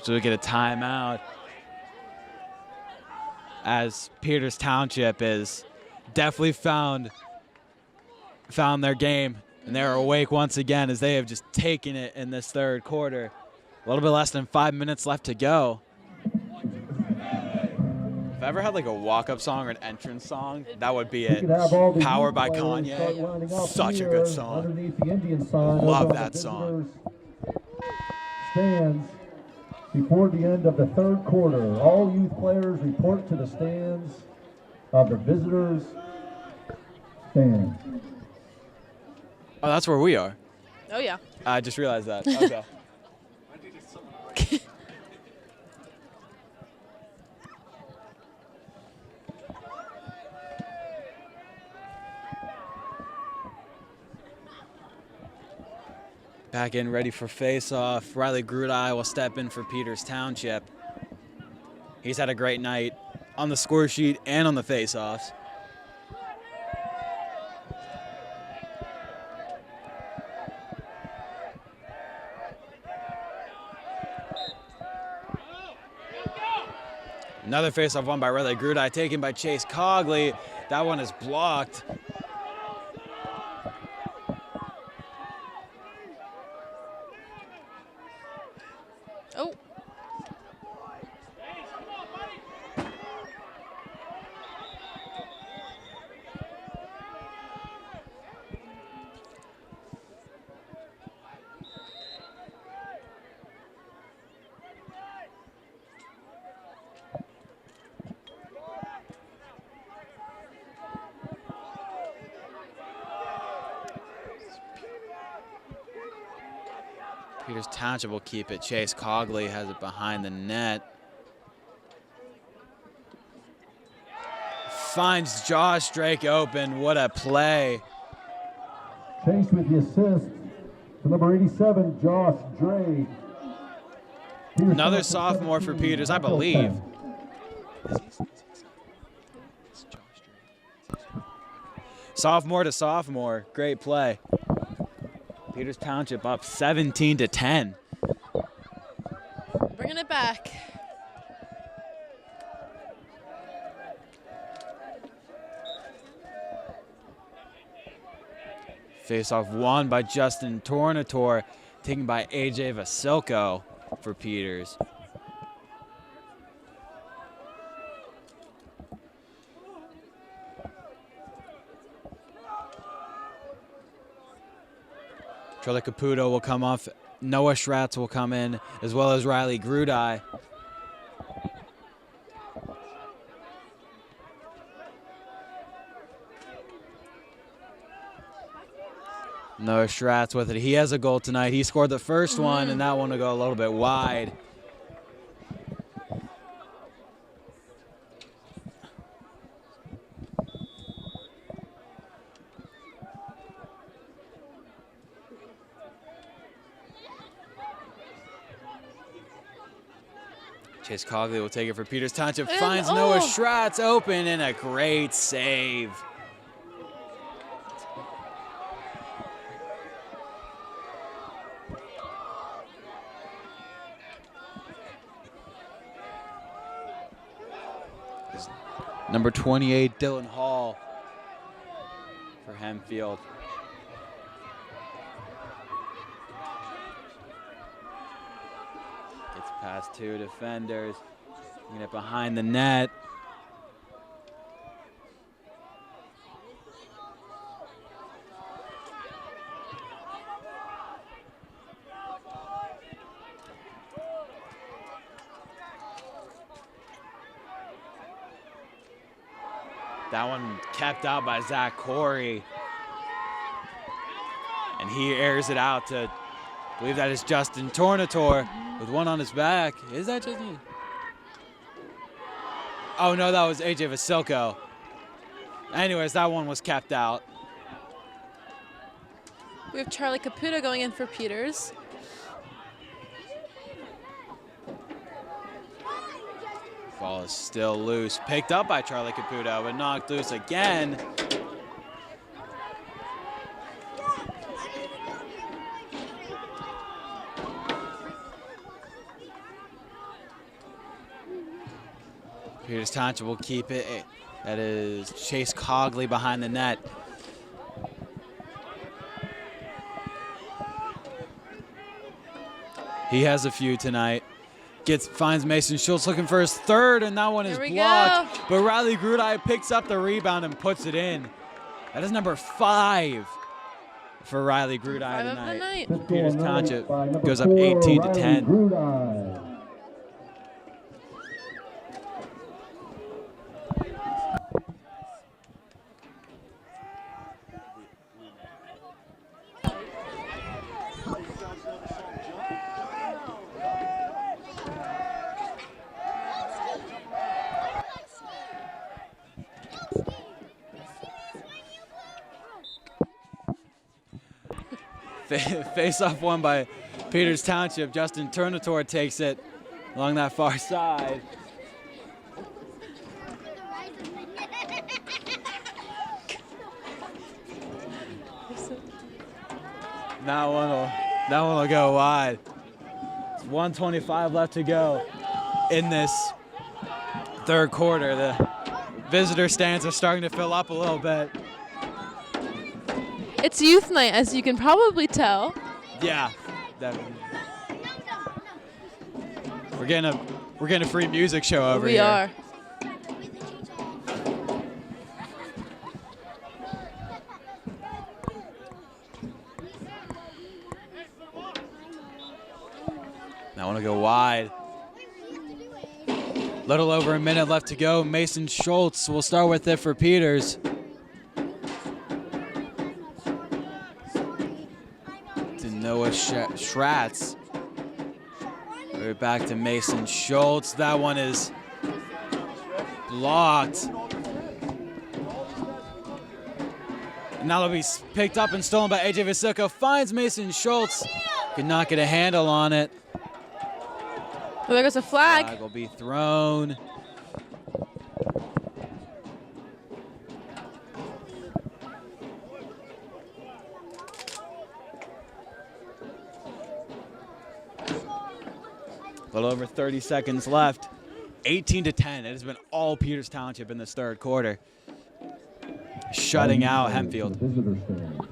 So we get a timeout as Peters Township is definitely found their game, and they're awake once again as they have just taken it in this third quarter. A little bit less than 5 minutes left to go. If I ever had like a walk-up song or an entrance song, that would be
We
it.
could have all the
Powered
youth
by
players start
Kanye.
lining up
Such a
here
good song.
underneath the Indian sign
Love
over on
that
the
song.
visitors' stands before the end of the third quarter. All youth players report to the stands of the visitors' stands.
Oh, that's where we are.
Oh, yeah.
I just realized that. Okay. Back in, ready for face-off. Riley Grudai will step in for Peters Township. He's had a great night on the score sheet and on the face-offs. Another face-off won by Riley Grudai, taken by Chase Cogley. That one is blocked.
Oh.
Peters Township will keep it. Chase Cogley has it behind the net. Finds Josh Drake open. What a play.
Chase with the assist to number 87, Josh Drake. Peters
Another
Township
sophomore for
17,
Peters, I
Hempfield
believe.
10.
Sophomore to sophomore. Great play. Peters Township up 17-10.
Bringing it back.
Face-off won by Justin Tornator, taken by AJ Vasilko for Peters. Charlie Caputo will come off. Noah Schratz will come in, as well as Riley Grudai. Noah Schratz with it. He has a goal tonight. He scored the first one, and that one will go a little bit wide. Chase Cogley will take it for Peters Township.
And,
Finds Noah Schratz open, and a great save. Number 28, Dylan Hall for Hempfield. Gets past two defenders. Get it behind the net. That one kept out by Zach Corey. And he airs it out to, I believe that is Justin Tornator with one on his back. Is that Justin? Oh no, that was AJ Vasilko. Anyways, that one was kept out.
We have Charlie Caputo going in for Peters.
Ball is still loose. Picked up by Charlie Caputo, but knocked loose again. Peters Township will keep it. That is Chase Cogley behind the net. He has a few tonight. finds Mason Schultz looking for his third, and that one is
Here we
blocked.
go.
But Riley Grudai picks up the rebound and puts it in. That is number 5 for Riley Grudai
5 of the
tonight.
night.
Fifth
Peters
goal
Township
by number
goes up
4,
18 to
Riley
10.
Grudai.
Face-off won by Peters Township. Justin Turnator takes it along that far side. That one will go wide. It's 1:25 left to go in this third quarter. The visitor stands are starting to fill up a little bit.
It's youth night, as you can probably tell.
Yeah, definitely. We're getting a free music show over
We
here.
are.
I want to go wide. Little over a minute left to go. Mason Schultz will start with it for Peters. To Noah Schratz. Right back to Mason Schultz. That one is blocked. And now it'll be picked up and stolen by AJ Vasilko. Finds Mason Schultz. Could not get a handle on it.
Oh, there goes a flag.
Flag will be thrown. A little over 30 seconds left. 18 to 10. It has been all Peters Township in this third quarter. Shutting out Hempfield.
Visitor stand.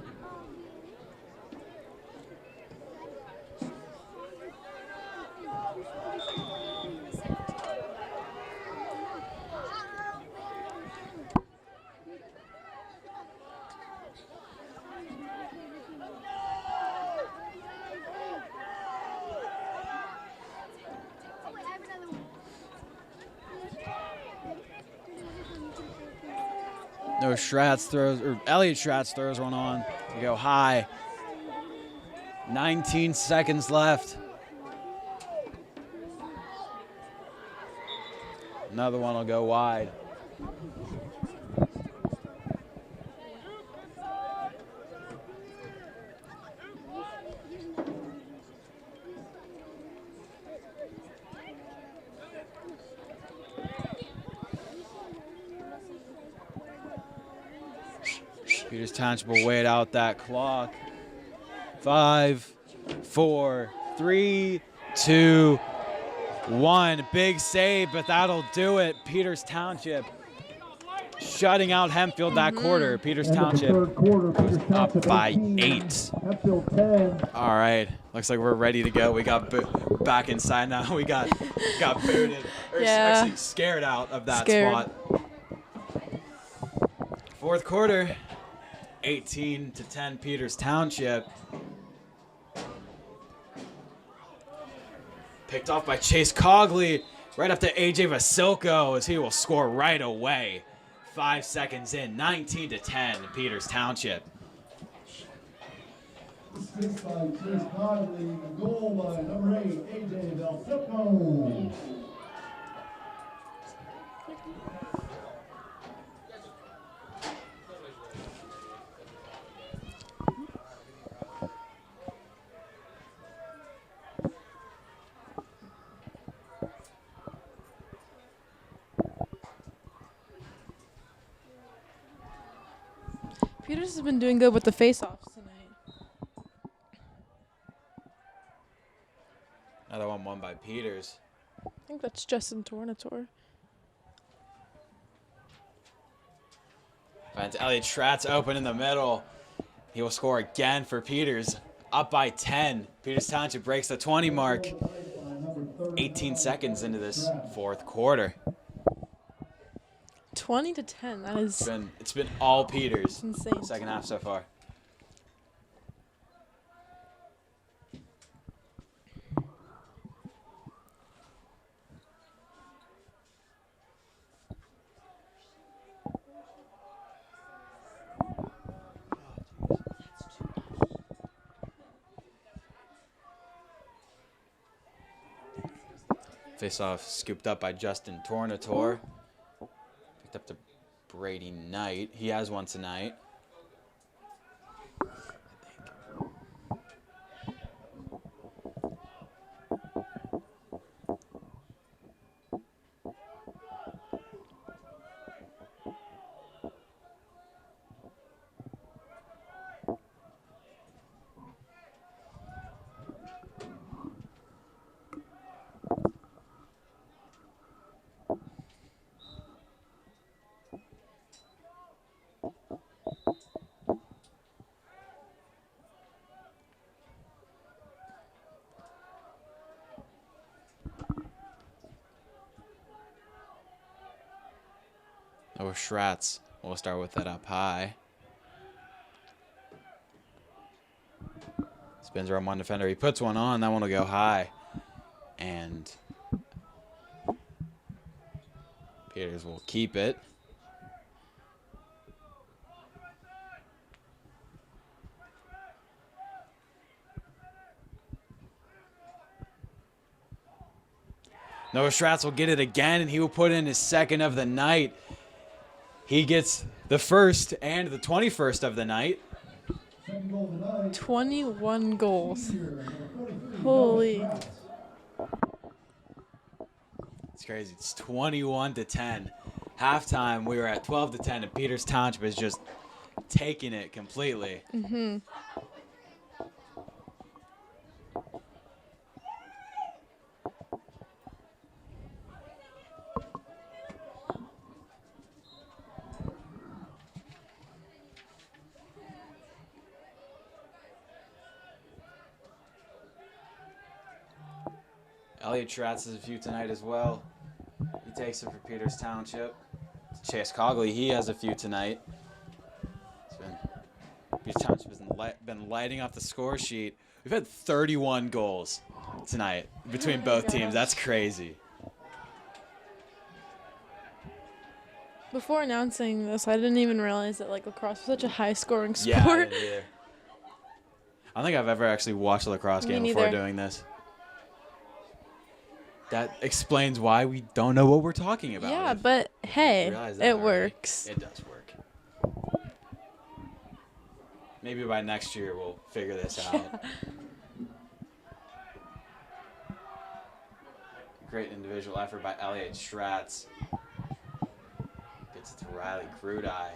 No, Schratz throws, or Elliot Schratz throws one on to go high. 19 seconds left. Another one will go wide. Peters Township will wait out that clock. 5, 4, 3, 2, 1. Big save, but that'll do it. Peters Township shutting out Hempfield that quarter. Peters
End of the
Township
third quarter, Peters
up
Township
by
18,
8.
Hempfield 10.
All right, looks like we're ready to go. We got back inside now. We got booted, or
Yeah.
actually scared out of that
Scared.
spot. Fourth quarter, 18 to 10 Peters Township. Picked off by Chase Cogley, right up to AJ Vasilko as he will score right away. 5 seconds in, 19 to 10 Peters Township.
Assist by Chase Conley, the goal by number 8, AJ Vasilko.
Peters has been doing good with the face-offs tonight.
Another one won by Peters.
I think that's Justin Tornator.
Finds Elliot Schratz open in the middle. He will score again for Peters. Up by 10. Peters Township breaks the 20 mark.
By number
18 seconds into this fourth quarter.
20-10. That is
It's been all Peters.
insane.
Second half so far. Face-off scooped up by Justin Tornator. Picked up to Brady Knight. He has one tonight. Oh, Schratz. We'll start with that up high. Spins around one defender. He puts one on. That one will go high. And Peters will keep it. Noah Schratz will get it again, and he will put in his second of the night. He gets the first and the 21st of the night.
21 goals. Holy.
It's crazy. It's 21-10. Halftime, we were at 12-10, and Peters Township is just taking it completely.
Mm-hmm.
Elliot Schratz has a few tonight as well. He takes it for Peters Township. Chase Cogley, he has a few tonight. Peters Township has been lighting up the score sheet. We've had 31 goals tonight between both teams. That's crazy.
Before announcing this, I didn't even realize that lacrosse was such a high-scoring sport.
Yeah, I didn't either. I don't think I've ever actually watched a lacrosse
Me
game before
neither.
doing this. That explains why we don't know what we're talking about.
Yeah,
If
but hey,
you realize that
it
already.
works.
It does work. Maybe by next year we'll figure this out. Great individual effort by Elliot Schratz. Gets it to Riley Grudai.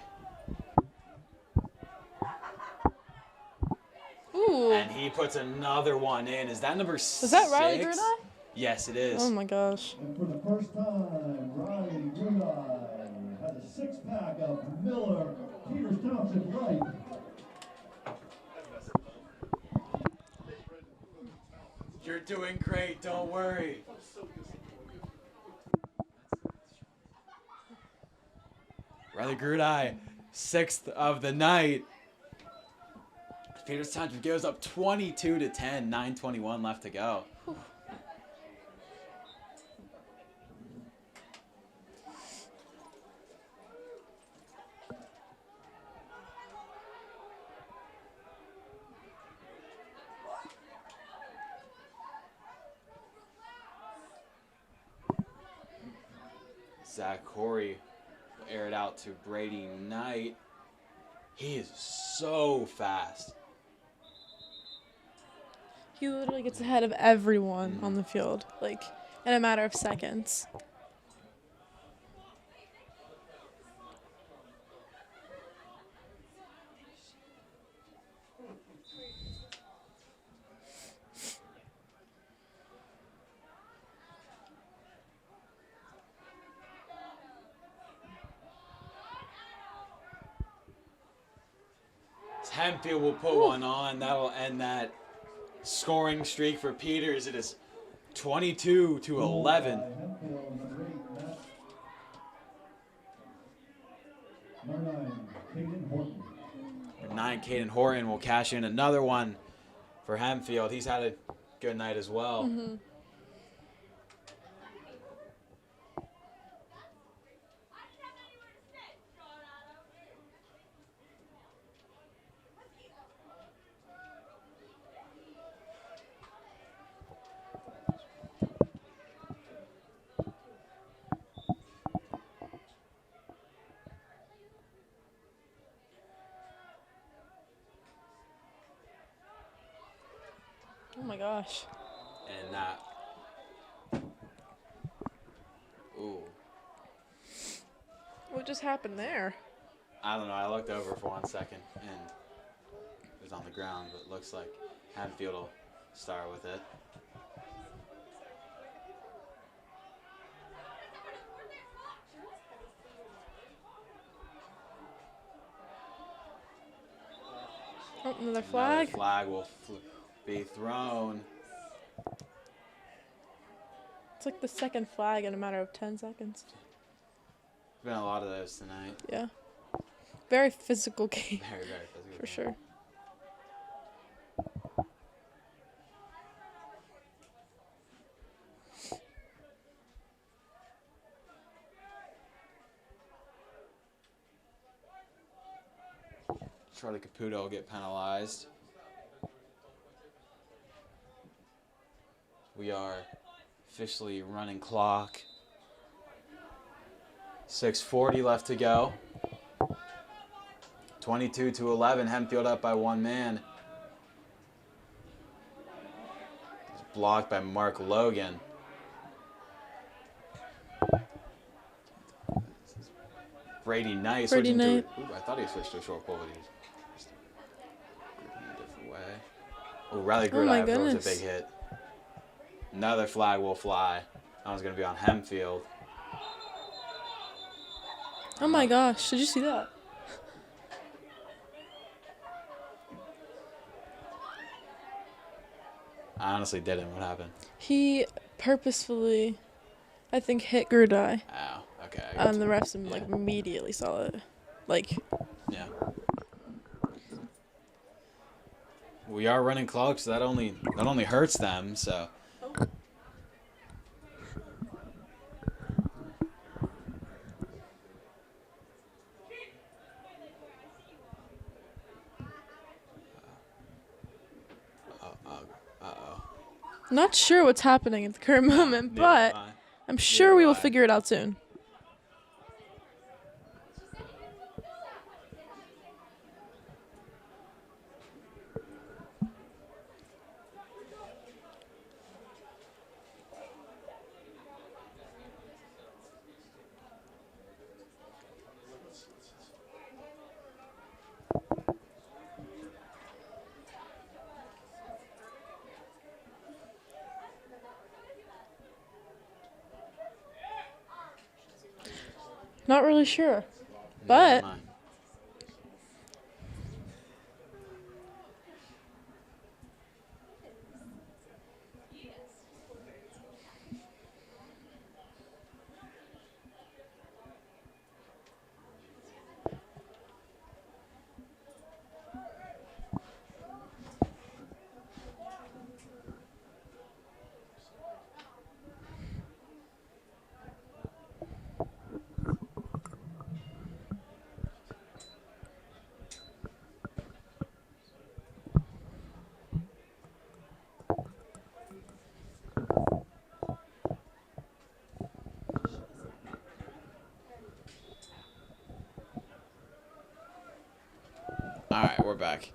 Ooh.
And he puts another one in. Is that number 6?
Was that Riley Grudai?
Yes, it is.
Oh my gosh.
And for the first time, Riley Grudai has a six-pack of Miller Peters Township Light.
You're doing great. Don't worry. Riley Grudai, 6th of the night. Peters Township goes up 22-10, 9:21 left to go. Zach Corey will air it out to Brady Knight. He is so fast.
He literally gets ahead of everyone on the field, in a matter of seconds.
Hempfield will put one on. That'll end that scoring streak for Peters. It is 22-11.
Hempfield, number 8, Caden Horton.
Number 9, Caden Horton will cash in another one for Hempfield. He's had a good night as well.
Oh my gosh.
And that. Ooh.
What just happened there?
I don't know. I looked over for 1 second and it was on the ground, but it looks like Hempfield will start with it.
Oh, another flag.
Another flag will be thrown.
It's like the second flag in a matter of 10 seconds.
There's been a lot of those tonight.
Yeah. Very physical game.
Very, very physical.
For sure.
Charlie Caputo will get penalized. We are officially running clock. 6:40 left to go. 22-11, Hempfield up by 1 man. It's blocked by Mark Logan. Brady Knight switching to. Ooh, I thought he switched to a short pull, but he's in a different way. Oh, Riley Grudai throws a big hit. Another flag will fly. That one's going to be on Hempfield.
Oh my gosh, did you see that?
I honestly didn't. What happened?
He purposefully, I think, hit Grudai.
Oh, okay.
And the refs like immediately saw it. Like.
Yeah. We are running clock, so that only hurts them. So.
Not sure what's happening at the current moment, but I'm sure we will figure it out soon. Not really sure, but
all right, we're back.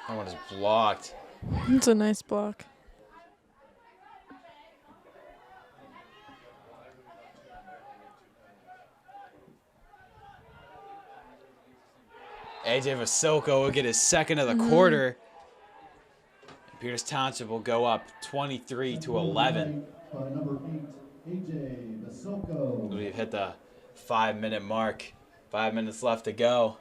That one is blocked.
It's a nice block.
AJ Vasilko will get his second of the quarter. Peters Township will go up 23-11.
By number 8, AJ Basilko.
We've hit the 5-minute mark. 5 minutes left to go.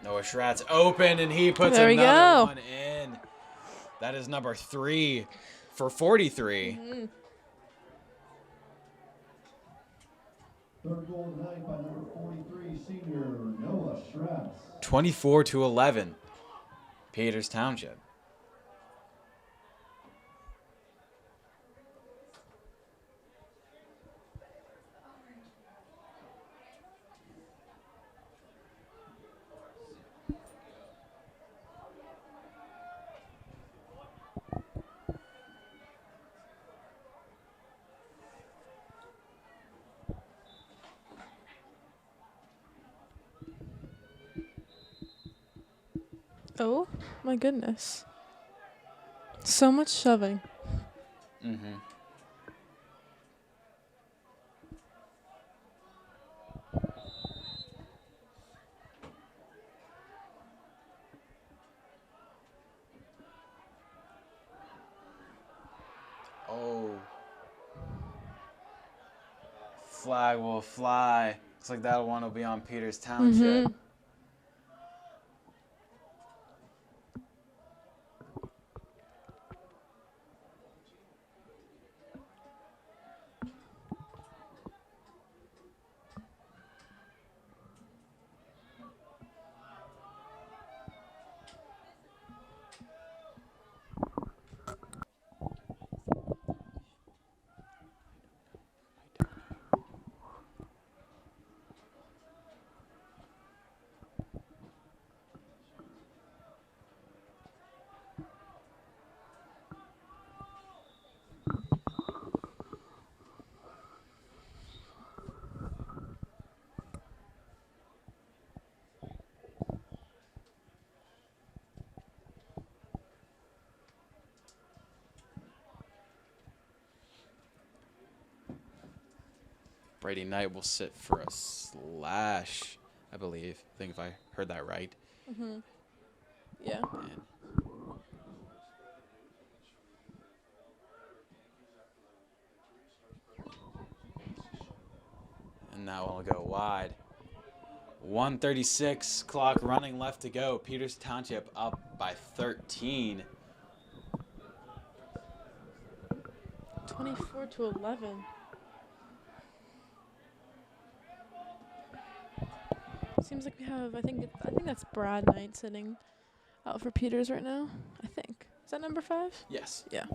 Noah Schratz open, and he puts
There we
another
go.
one in. That is number 3 for 43.
Third goal tonight by number 43, senior Noah Schratz.
24-11. Peters Township.
Oh, my goodness. So much shoving.
Mm-hmm. Oh. Flag will fly. Looks like that one will be on Peters Township.
Mhm.
Brady Knight will sit for a slash, I believe. I think if I heard that right.
Yeah.
And that one will go wide. 1:36 clock running left to go. Peters Township up by 13.
24-11. Seems like we have. I think that's Brad Knight sitting out for Peters right now. I think. Is that number 5?
Yes.
Yeah.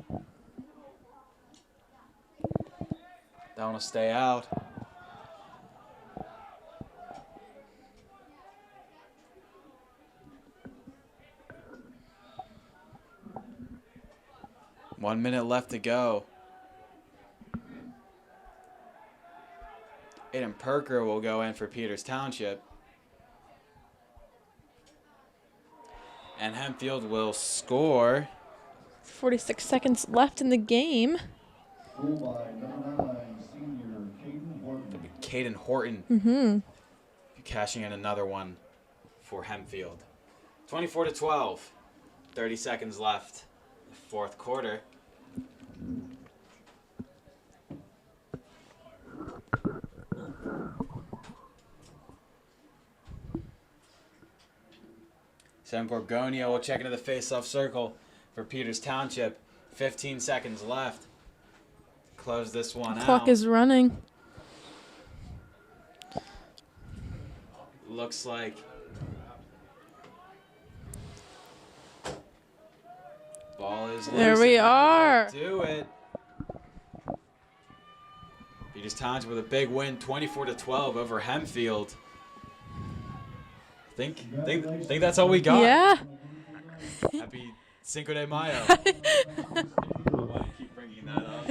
That one will stay out. One minute left to go. Aiden Perker will go in for Peters Township. And Hempfield will score.
46 seconds left in the game.
Goal by number 9, senior Caden Horton.
Caden Horton
Mm-hmm.
cashing in another one for Hempfield. 24-12. 30 seconds left. Fourth quarter. Sam Gorgonio will check into the face-off circle for Peters Township. 15 seconds left. Close this one out.
Clock is running.
looks like. Ball is loose.
There we
and
are.
that'll do it. Peters Township with a big win, 24-12 over Hempfield. Think that's all we got.
Yeah.
Happy Cinco de Mayo. I don't know why I keep bringing that up.